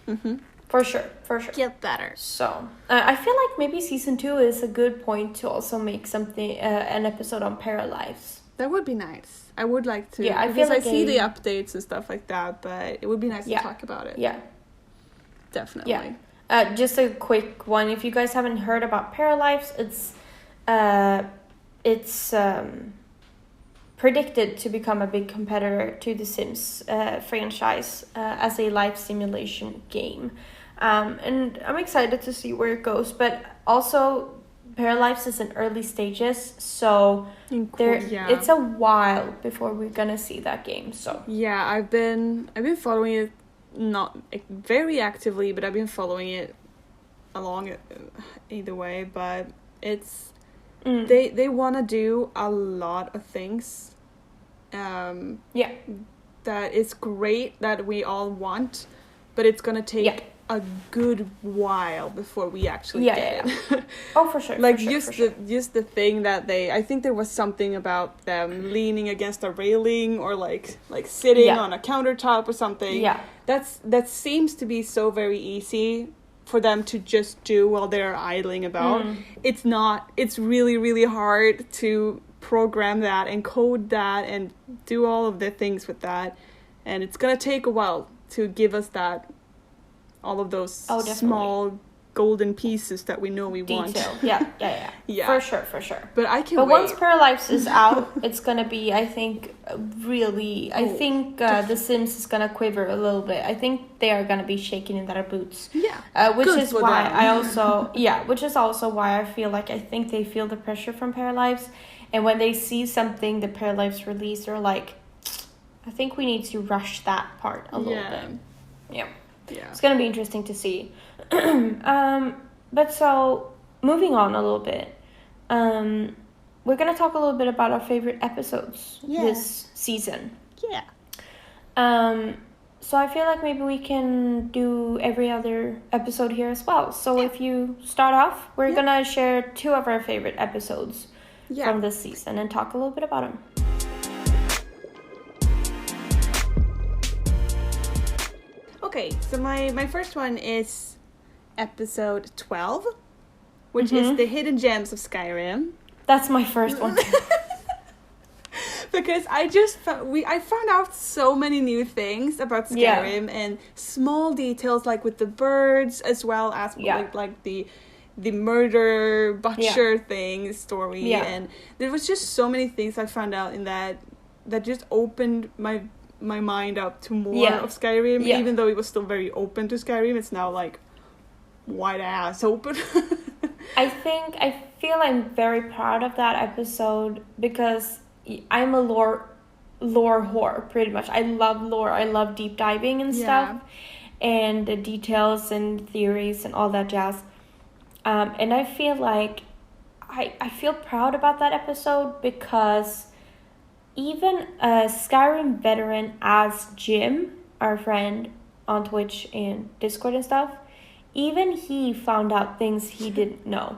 Mm-hmm. For sure. Get better. So I feel like maybe season 2 is a good point to also make something an episode on Pair Lives. That would be nice. I would like to. Yeah, because I see the updates and stuff like that, but it would be nice to talk about it. Yeah. Definitely. Yeah. Just a quick one. If you guys haven't heard about Pair Lives, it's predicted to become a big competitor to the Sims franchise as a life simulation game. And I'm excited to see where it goes. But also, Pair Lives is in early stages, so it's a while before we're gonna see that game. So yeah, I've been following it, not very actively, but I've been following it along either way. But it's they want to do a lot of things. That is great that we all want, but it's gonna take a good while before we actually get it. Oh, for sure. Just the thing that I think there was something about them leaning against a railing or like sitting on a countertop or something. Yeah. That seems to be so very easy for them to just do while they're idling about. It's not. It's really, really hard to program that and code that and do all of the things with that. And it's gonna take a while to give us all of those small golden pieces that we know we want. Yeah. For sure. But I can But wait. once Pair Lives is out, it's gonna be, I think, really. I think The Sims is gonna quiver a little bit. I think they are gonna be shaking in their boots. Yeah. Which is why I also which is also why I feel like I think they feel the pressure from Pair Lives, and when they see something the Pair Lives release, they're like, I think we need to rush that part a little bit. Yeah. Yeah. It's going to be interesting to see. But so, moving on a little bit, we're going to talk a little bit about our favorite episodes this season. Yeah. So I feel like maybe we can do every other episode here as well. So if you start off, we're going to share 2 of our favorite episodes from this season and talk a little bit about them. Okay, so my first one is episode 12, which is the hidden gems of Skyrim. That's my first one. Because I found out so many new things about Skyrim and small details like with the birds, as well as like the murder butcher story, and there was just so many things I found out in that just opened my mind up to more of Skyrim. Even though it was still very open to Skyrim, it's now like wide ass open. I feel I'm very proud of that episode because I'm a lore whore, pretty much. I love lore. I love deep diving and stuff, and the details and theories and all that jazz. And I feel like I feel proud about that episode because even a Skyrim veteran as Jim, our friend on Twitch and Discord and stuff, even he found out things he didn't know.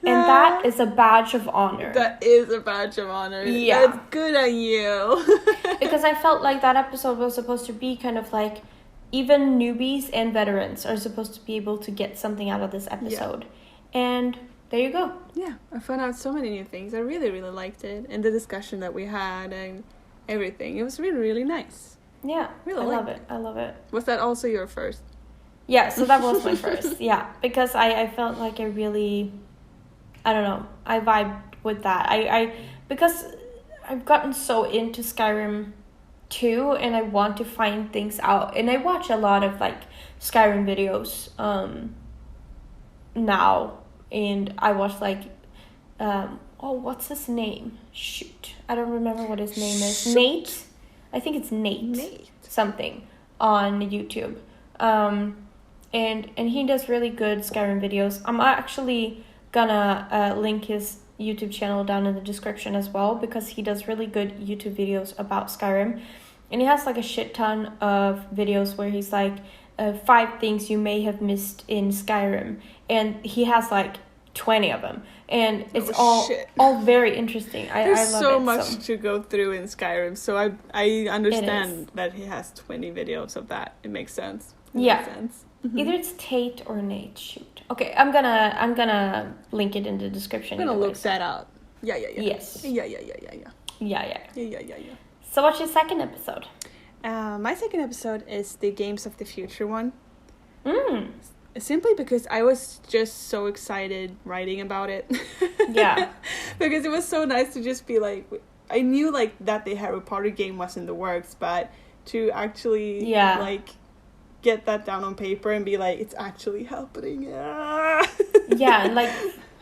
And that is a badge of honor. That is a badge of honor. Yeah. That's good on you. Because I felt like that episode was supposed to be kind of like, even newbies and veterans are supposed to be able to get something out of this episode. And there you go. Yeah, I found out so many new things. I really, really liked it. And the discussion that we had and everything. It was really, really nice. Yeah, really I love it. Was that also your first? Yeah, so that was my first. Yeah, because I felt like I really, I don't know, I vibed with that. Because I've gotten so into Skyrim too, and I want to find things out. And I watch a lot of like Skyrim videos now, and I watch like what's his name? Shoot, I don't remember what his name is. Nate, I think it's Nate something on YouTube. And he does really good Skyrim videos. I'm actually gonna link his YouTube channel down in the description as well, because he does really good YouTube videos about Skyrim. And he has like a shit ton of videos where he's like 5 things you may have missed in Skyrim, and he has like 20 of them, and it's all very interesting. There's I love so it, much to go through in Skyrim, so I understand that he has 20 videos of that. It makes sense. Makes sense. Mm-hmm. Either it's Tate or Nate. Shoot. Okay, I'm gonna link it in the description. I'm gonna look that up. Yeah. Yes. Yeah. So what's your second episode? My second episode is the Games of the Future one. Simply because I was just so excited writing about it. Yeah. Because it was so nice to just be like, I knew like that the Harry Potter game was in the works, but to actually like get that down on paper and be like, it's actually happening. Yeah, and like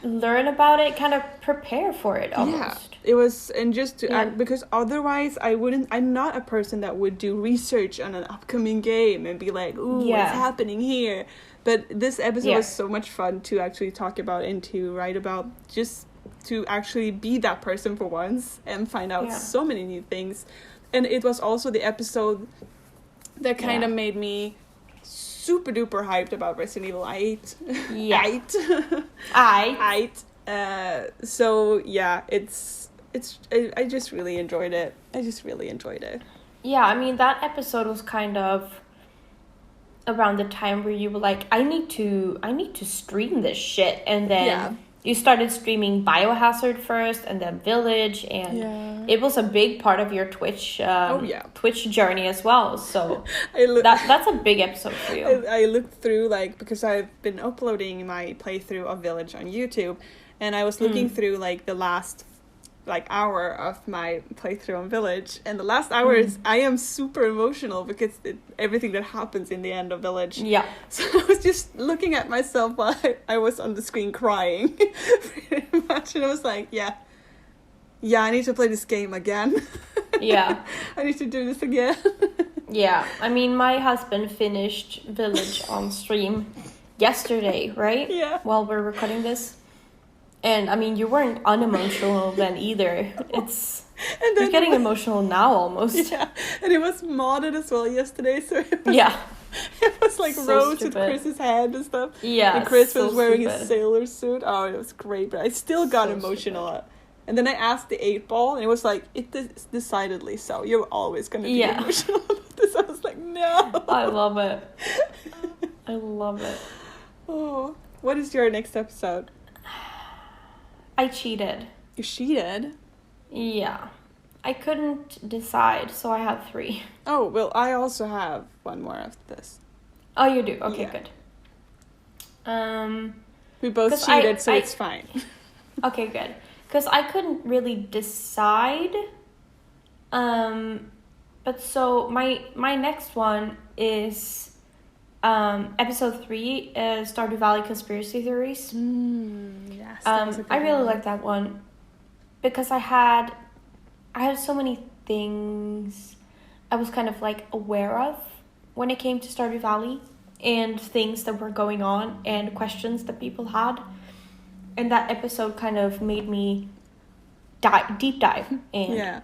learn about it, kind of prepare for it almost. Yeah, it was, and just to act, because otherwise I'm not a person that would do research on an upcoming game and be like, ooh, what's happening here? But this episode was so much fun to actually talk about and to write about, just to actually be that person for once and find out so many new things. And it was also the episode that kind of made me super duper hyped about Resident Evil 8. Yeah. 8. So yeah, I just really enjoyed it. Yeah, I mean that episode was kind of around the time where you were like, I need to stream this shit, and then you started streaming Biohazard first, and then Village, and it was a big part of your Twitch Twitch journey as well. So that's a big episode for you. I looked through, like, because I've been uploading my playthrough of Village on YouTube, and I was looking through like the last hour of my playthrough on Village, and the last hour is I am super emotional because everything that happens in the end of Village. Yeah. So I was just looking at myself while I was on the screen crying pretty much, and I was like, yeah, I need to play this game again. Yeah. I need to do this again. Yeah. I mean, my husband finished Village on stream yesterday, right? Yeah. While we're recording this. And, I mean, you weren't unemotional then either. You're getting emotional now almost. Yeah, and it was modded as well yesterday, so it was like so Rose stupid. With Chris's head and stuff. Yeah, and Chris was wearing his sailor suit. Oh, it was great, but I still got emotional. Stupid. And then I asked the 8-ball, and it was like, it's decidedly so. You're always going to be emotional about this. I was like, no. I love it. Oh, what is your next episode? I cheated. You cheated? Yeah. I couldn't decide, so I have 3. Oh, well, I also have one more after this. Oh, you do? Okay, good. We both cheated, so it's fine. Okay, good. Because I couldn't really decide. But so my next one is episode 3 is Stardew Valley Conspiracy Theories. Yes. I really like that one because I had so many things I was kind of like aware of when it came to Stardew Valley, and things that were going on and questions that people had. And that episode kind of made me deep dive and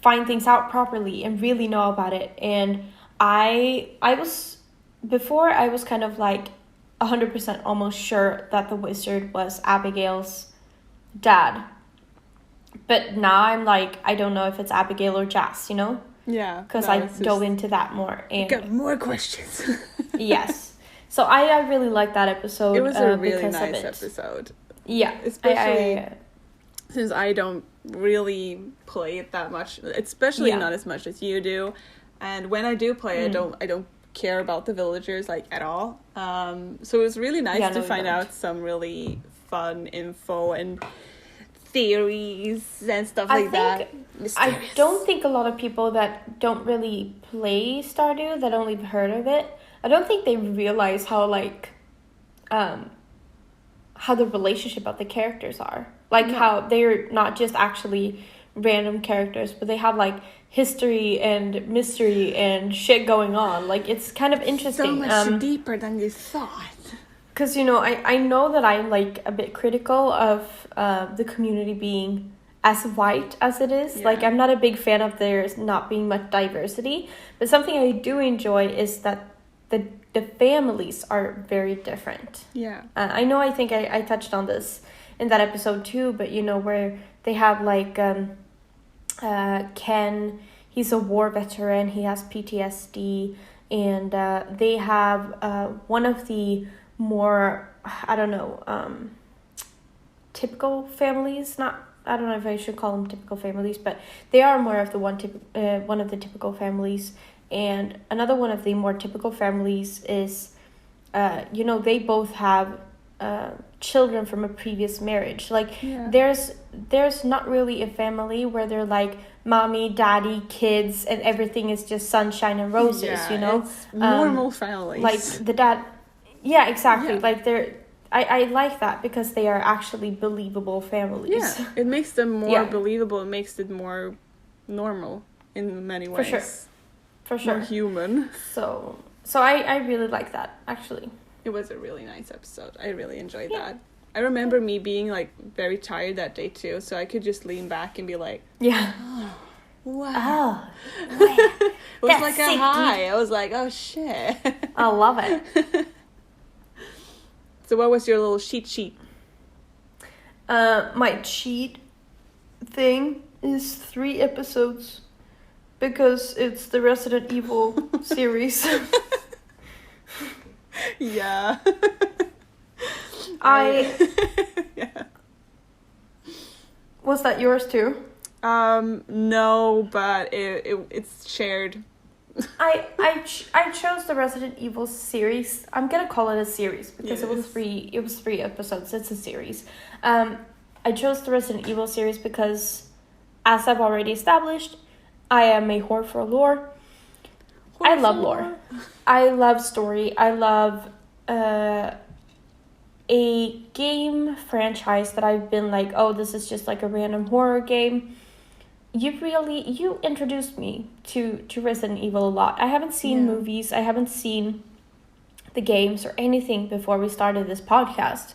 find things out properly and really know about it. And I was kind of like 100% almost sure that the wizard was Abigail's dad. But now I'm like, I don't know if it's Abigail or Jas, you know? Yeah. Because I dove into that more. And got more questions. Yes. So I really liked that episode. It was a really nice episode. Yeah. Especially since I don't really play it that much. Especially not as much as you do. And when I do play, I don't care about the villagers like at all. So it was really nice to find out some really fun info and theories and stuff like that. I don't think a lot of people that don't really play Stardew, that only heard of it, I don't think they realize how the relationship of the characters are. How they're not just actually random characters, but they have history and mystery and shit going on. It's kind of interesting. So much deeper than you thought. Because, I know that I'm a bit critical of the community being as white as it is. Yeah. I'm not a big fan of there's not being much diversity, but something I do enjoy is that the families are very different. Yeah. I think I touched on this in that episode too, but where they have Ken, he's a war veteran, he has PTSD, and they have one of the more, typical families, I don't know if I should call them typical families, but they are more of the one of the typical families. And another one of the more typical families is, they both have children from a previous marriage. There's not really a family where they're mommy, daddy, kids, and everything is just sunshine and roses, It's normal families. The dad, yeah, exactly. Yeah. I like that because they are actually believable families. Yeah, it makes them more believable. It makes it more normal in many ways. For sure. More human. So I really like that, actually. It was a really nice episode. I really enjoyed that. I remember me being very tired that day too, so I could just lean back and be like, yeah. Oh, wow. Oh, it was that's like a sick, high. dude. I was like, oh shit. I love it. So what was your little sheet? My cheat thing is 3 episodes because it's the Resident Evil series. Yeah. Yeah. Was that yours too? No, but it's shared. I chose the Resident Evil series. I'm gonna call it a series because it was 3 episodes. It's a series. I chose the Resident Evil series because, as I've already established, I am a whore for lore. I love lore. I love story. I love a game franchise that I've been this is just a random horror game. You introduced me to Resident Evil a lot. I haven't seen movies. I haven't seen the games or anything before we started this podcast.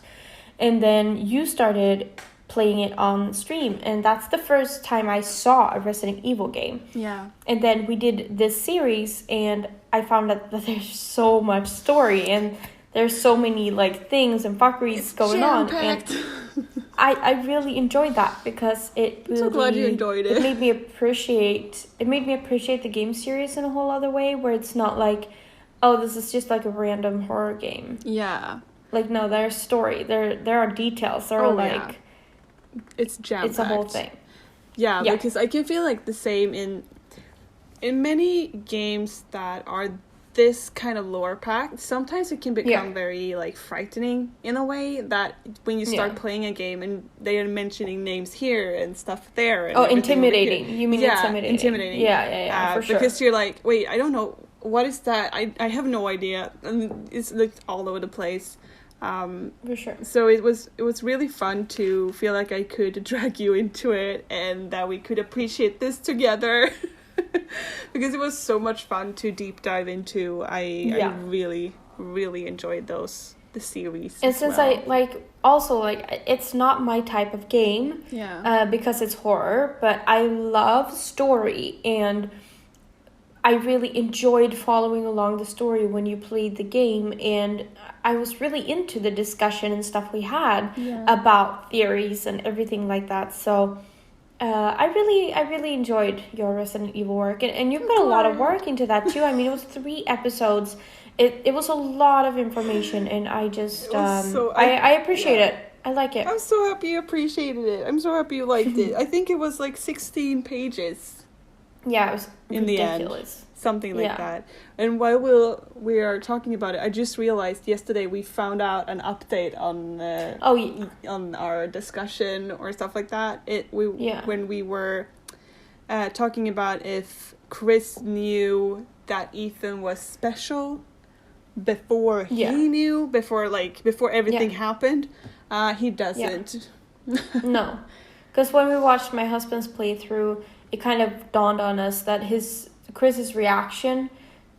And then you started playing it on stream. And that's the first time I saw a Resident Evil game. Yeah. And then we did this series and I found out that there's so much story and there's so many things and fuckeries going on. And I really enjoyed that because it really, I'm so glad you enjoyed it. It made me appreciate the game series in a whole other way where it's not this is just a random horror game. Yeah. No, there's story. There are details. There are it's jam-packed. It's a whole thing. Yeah, because I can feel the same in many games that are this kind of lore packed. Sometimes it can become very frightening in a way that when you start playing a game and they are mentioning names here and stuff there. And intimidating. You mean intimidating? Yeah, for sure. Because you're wait, I don't know, what is that? I have no idea. And it's all over the place. For sure. So it was really fun to feel like I could drag you into it and that we could appreciate this together. Because it was so much fun to deep dive into. I really, really enjoyed the series. And since it's not my type of game. Yeah. Because it's horror, but I love story and I really enjoyed following along the story when you played the game, and I was really into the discussion and stuff we had about theories and everything like that. So I really enjoyed your Resident Evil work, and you put a lot of work into that too. I mean, it was 3 episodes. It was a lot of information, and I just I appreciate it. I like it. I'm so happy you appreciated it. I'm so happy you liked it. I think it was 16 pages. Yeah, it was in ridiculous. The end. Something like that. And while we are talking about it, I just realized yesterday we found out an update on on our discussion or stuff like that. When we were talking about if Chris knew that Ethan was special before he knew, before everything happened. He doesn't. No. Because when we watched my husband's playthrough, it kind of dawned on us that Chris's reaction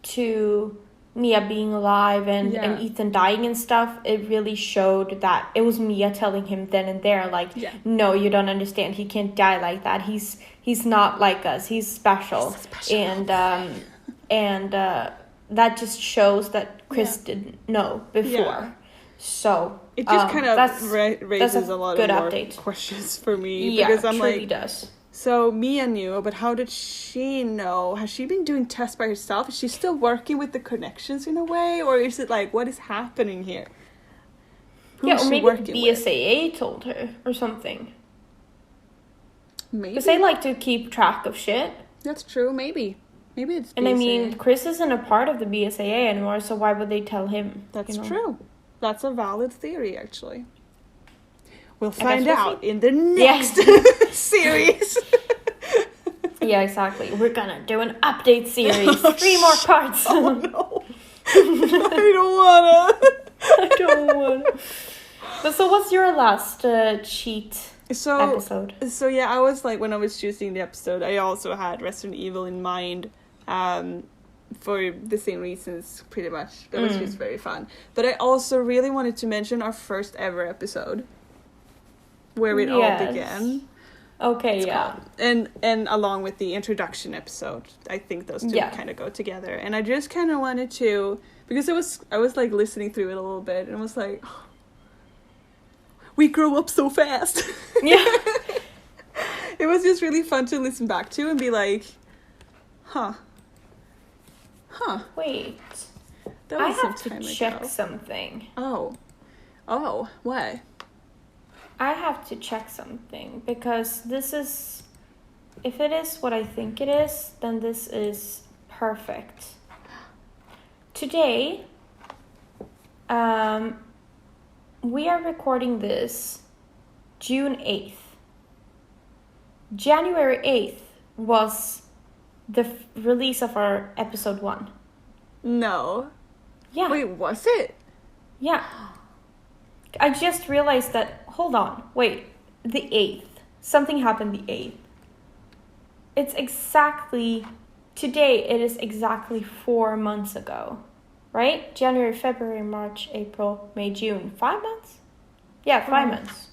to Mia being alive and Ethan dying and stuff, it really showed that it was Mia telling him then and there, like, no, you don't understand. He can't die like that. He's not like us. He's special. And that just shows that Chris didn't know before. Yeah. So it just kind of raises a lot of more questions for me. Because I'm like, does. So Mia knew, but how did she know? Has she been doing tests by herself? Is she still working with the connections in a way? Or is it like, what is happening here? Or maybe the BSAA told her or something. Maybe. Because they like to keep track of shit. That's true, maybe. Maybe it's BSAA. And I mean, Chris isn't a part of the BSAA anymore, so why would they tell him? That's true. That's a valid theory, actually. We'll find out in the next series. Yeah, exactly. We're gonna do an update series. 3 more parts. Oh, no. I don't wanna. So what's your last cheat episode? So yeah, I was like, when I was choosing the episode, I also had Resident Evil in mind. For the same reasons, pretty much. That was just very fun. But I also really wanted to mention our first ever episode, where it all began. Okay, and along with the introduction episode, I think those two kind of go together. And I just kind of wanted to, because I was like listening through it a little bit, and I was like, oh, we grow up so fast. Yeah. It was just really fun to listen back to and be like, huh. Wait. That was I have to check something. Oh, what? I have to check something because this is, if it is what I think it is, then this is perfect. Today, we are recording this June 8th. January 8th was the release of our episode 1. No. Yeah. Wait, was it? Yeah. I just realized that, hold on, wait, the 8th. Something happened the 8th. It's exactly, today it is exactly 4 months ago, right? January, February, March, April, May, June. 5 months? Yeah, 5 months.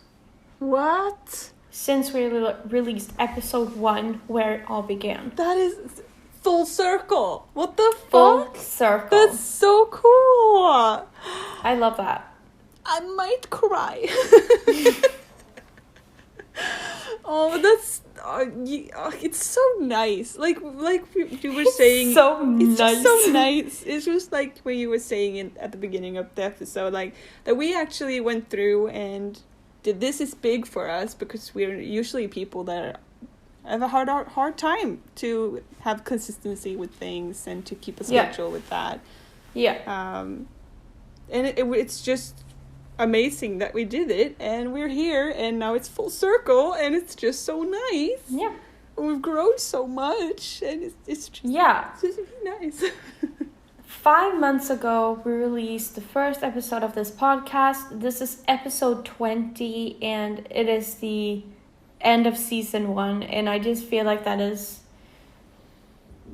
What? Since we released episode 1, where it all began. That is full circle. What the fuck? Full circle. That's so cool. I love that. I might cry. It's so nice. Like you were saying, it's so nice. It's just like what you were saying at the beginning of the episode, like that we actually went through and this is big for us because we're usually people that have a hard time to have consistency with things and to keep a schedule with that. Yeah. And it's just amazing that we did it and we're here and now it's full circle and it's just so nice. Yeah. We've grown so much and it's just really nice. 5 months ago, we released the first episode of this podcast. This is episode 20, and it is the end of season 1. And I just feel like that is,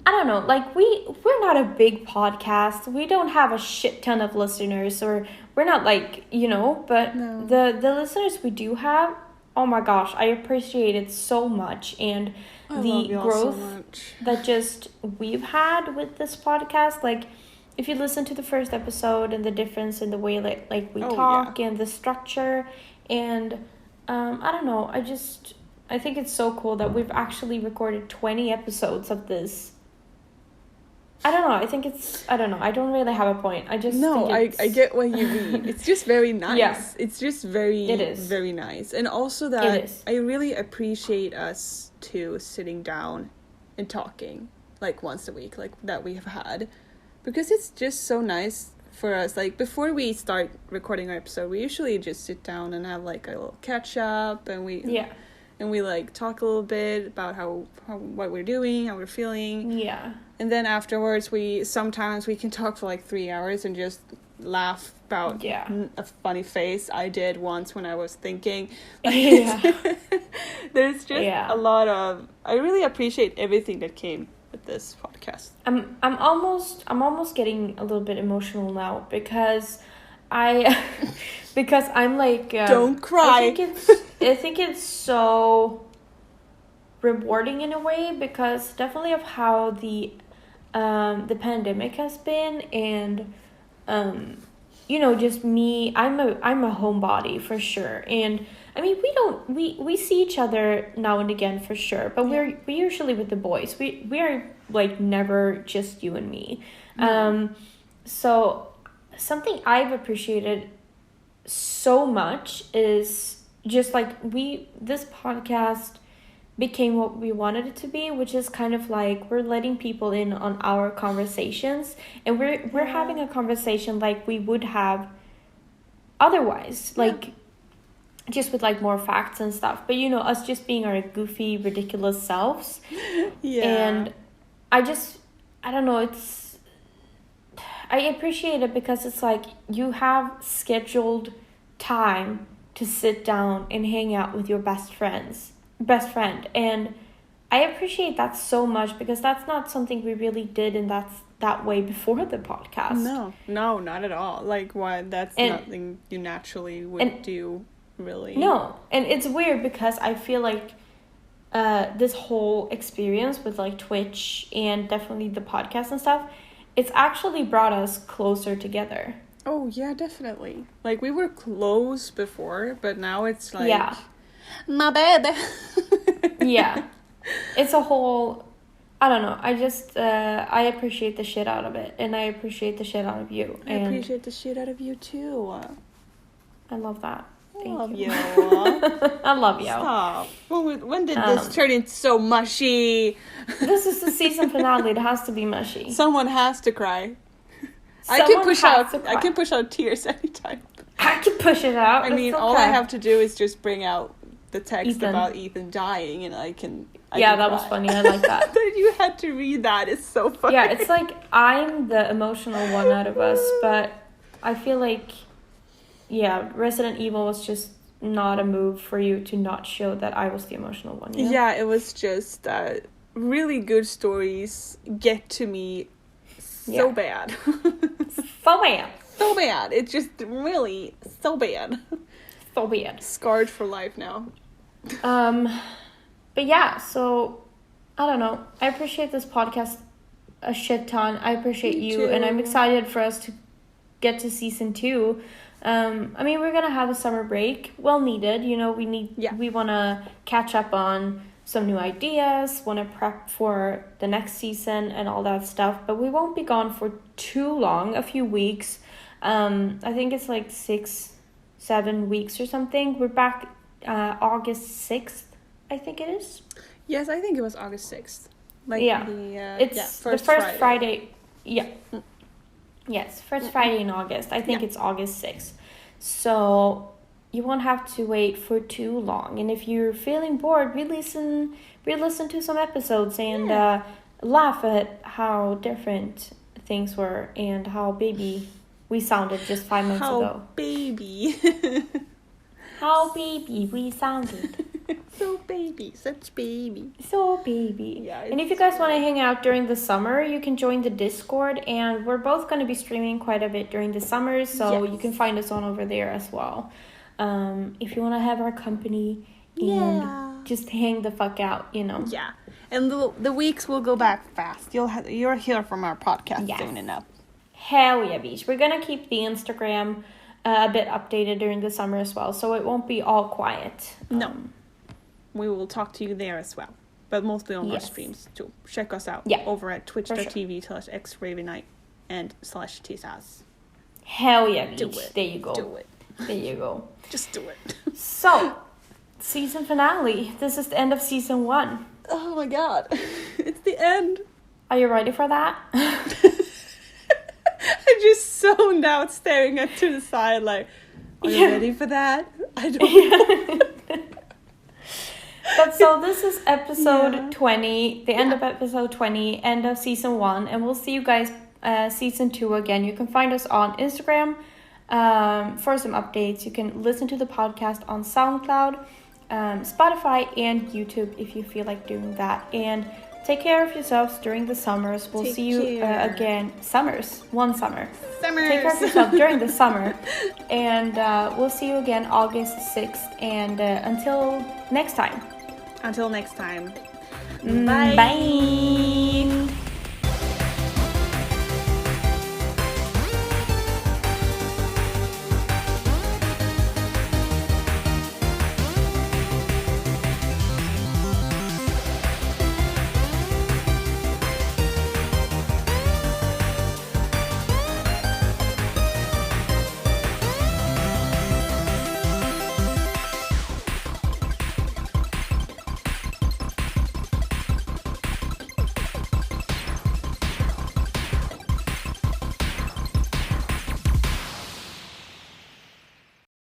I don't know, like we're not a big podcast. We don't have a shit ton of listeners, or we're not like, but the listeners we do have, oh my gosh, I appreciate it so much. And the growth that just we've had with this podcast, like, if you listen to the first episode and the difference in the way like we talk and the structure and I don't know, I think it's so cool that we've actually recorded 20 episodes of this. I don't know, I don't really have a point. I get what you mean. It's just very nice. Yeah. It's just very nice. And also that I really appreciate us two sitting down and talking, like, once a week, like, that we have had. Because it's just so nice for us. Like, before we start recording our episode, we usually just sit down and have, like, a little catch-up, and we... Yeah. And we, like, talk a little bit about how what we're doing, how we're feeling. Yeah. And then afterwards, sometimes we can talk for, like, 3 hours and just laugh about a funny face I did once when I was thinking. Yeah. There's just a lot of... I really appreciate everything that came with this podcast. I'm almost getting a little bit emotional now because I'm like don't cry. I think it's so rewarding in a way because definitely of how the pandemic has been, and just me, I'm a homebody for sure, and I mean we see each other now and again for sure, but we're usually with the boys. We are like never just you and me. So something I've appreciated so much is just like this podcast became what we wanted it to be, which is kind of like we're letting people in on our conversations, and we're having a conversation like we would have otherwise, like just with like more facts and stuff, but us just being our goofy, ridiculous selves. And I don't know, I appreciate it because it's like you have scheduled time to sit down and hang out with your best friend, and I appreciate that so much because that's not something we really did in that way before the podcast. No, not at all. Like, that's nothing you naturally would do, really. No, and it's weird because I feel like this whole experience with like Twitch and definitely the podcast and stuff, it's actually brought us closer together. Oh, yeah, definitely. Like, we were close before, but now it's like... Yeah. My bad. Yeah. It's a whole... I don't know. I just... I appreciate the shit out of it. And I appreciate the shit out of you. I appreciate the shit out of you, too. I love that. I love you. I love you. Stop. When did this turn into so mushy? This is the season finale. It has to be mushy. Someone has to cry. I can push out tears anytime. I can push it out. I mean, all I have to do is just bring out the text about Ethan dying, and I can that was funny. I like that. But you had to read that. It's so funny. Yeah, it's like I'm the emotional one out of us, but I feel like, Resident Evil was just not a move for you to not show that I was the emotional one. You know? Yeah, it was just really good stories get to me so bad. So bad. It's just really so bad. So bad. Scarred for life now. But yeah, so I don't know. I appreciate this podcast a shit ton. I appreciate you, and I'm excited for us to get to season 2. I mean, we're gonna have a summer break, well needed. We want to catch up on some new ideas, want to prep for the next season and all that stuff. But we won't be gone for too long, a few weeks. I think it's like 6-7 weeks or something. We're back August 6th, I think it is. Yes, I think it was August 6th. It's the first Friday. Yeah. Yes, first Friday in August. I think it's August 6th. So you won't have to wait for too long. And if you're feeling bored, re-listen to some episodes and laugh at how different things were and how baby we sounded just 5 months ago. How baby we sounded. So baby, such baby. So baby. Yeah, and if you guys want to hang out during the summer, you can join the Discord, and we're both going to be streaming quite a bit during the summer, so you can find us on over there as well. If you want to have our company and just hang the fuck out, Yeah, and the weeks will go back fast. You'll hear from our podcast soon enough. Hell yeah, bitch. We're going to keep the Instagram a bit updated during the summer as well, so it won't be all quiet. No. We will talk to you there as well, but mostly on our streams too. Check us out over at twitch.tv/xravenite and /tsas. Hell yeah, bitch. Do it. There you go. Do it. There you go. Just do it. So, season finale. This is the end of season 1. Oh my god. It's the the end. Are you ready for that? I'm just zoned out staring at to the side like, are you ready for that? I don't know. But so this is episode 20, the end of episode 20, end of season 1, and we'll see you guys season 2 again. You can find us on Instagram for some updates. You can listen to the podcast on SoundCloud, Spotify, and YouTube if you feel like doing that. And take care of yourselves during the summers. We'll see you again. Summers. One summer. Summers. Take care of yourself during the summer. And we'll see you again August 6th. And until next time. Until next time. Bye. Bye.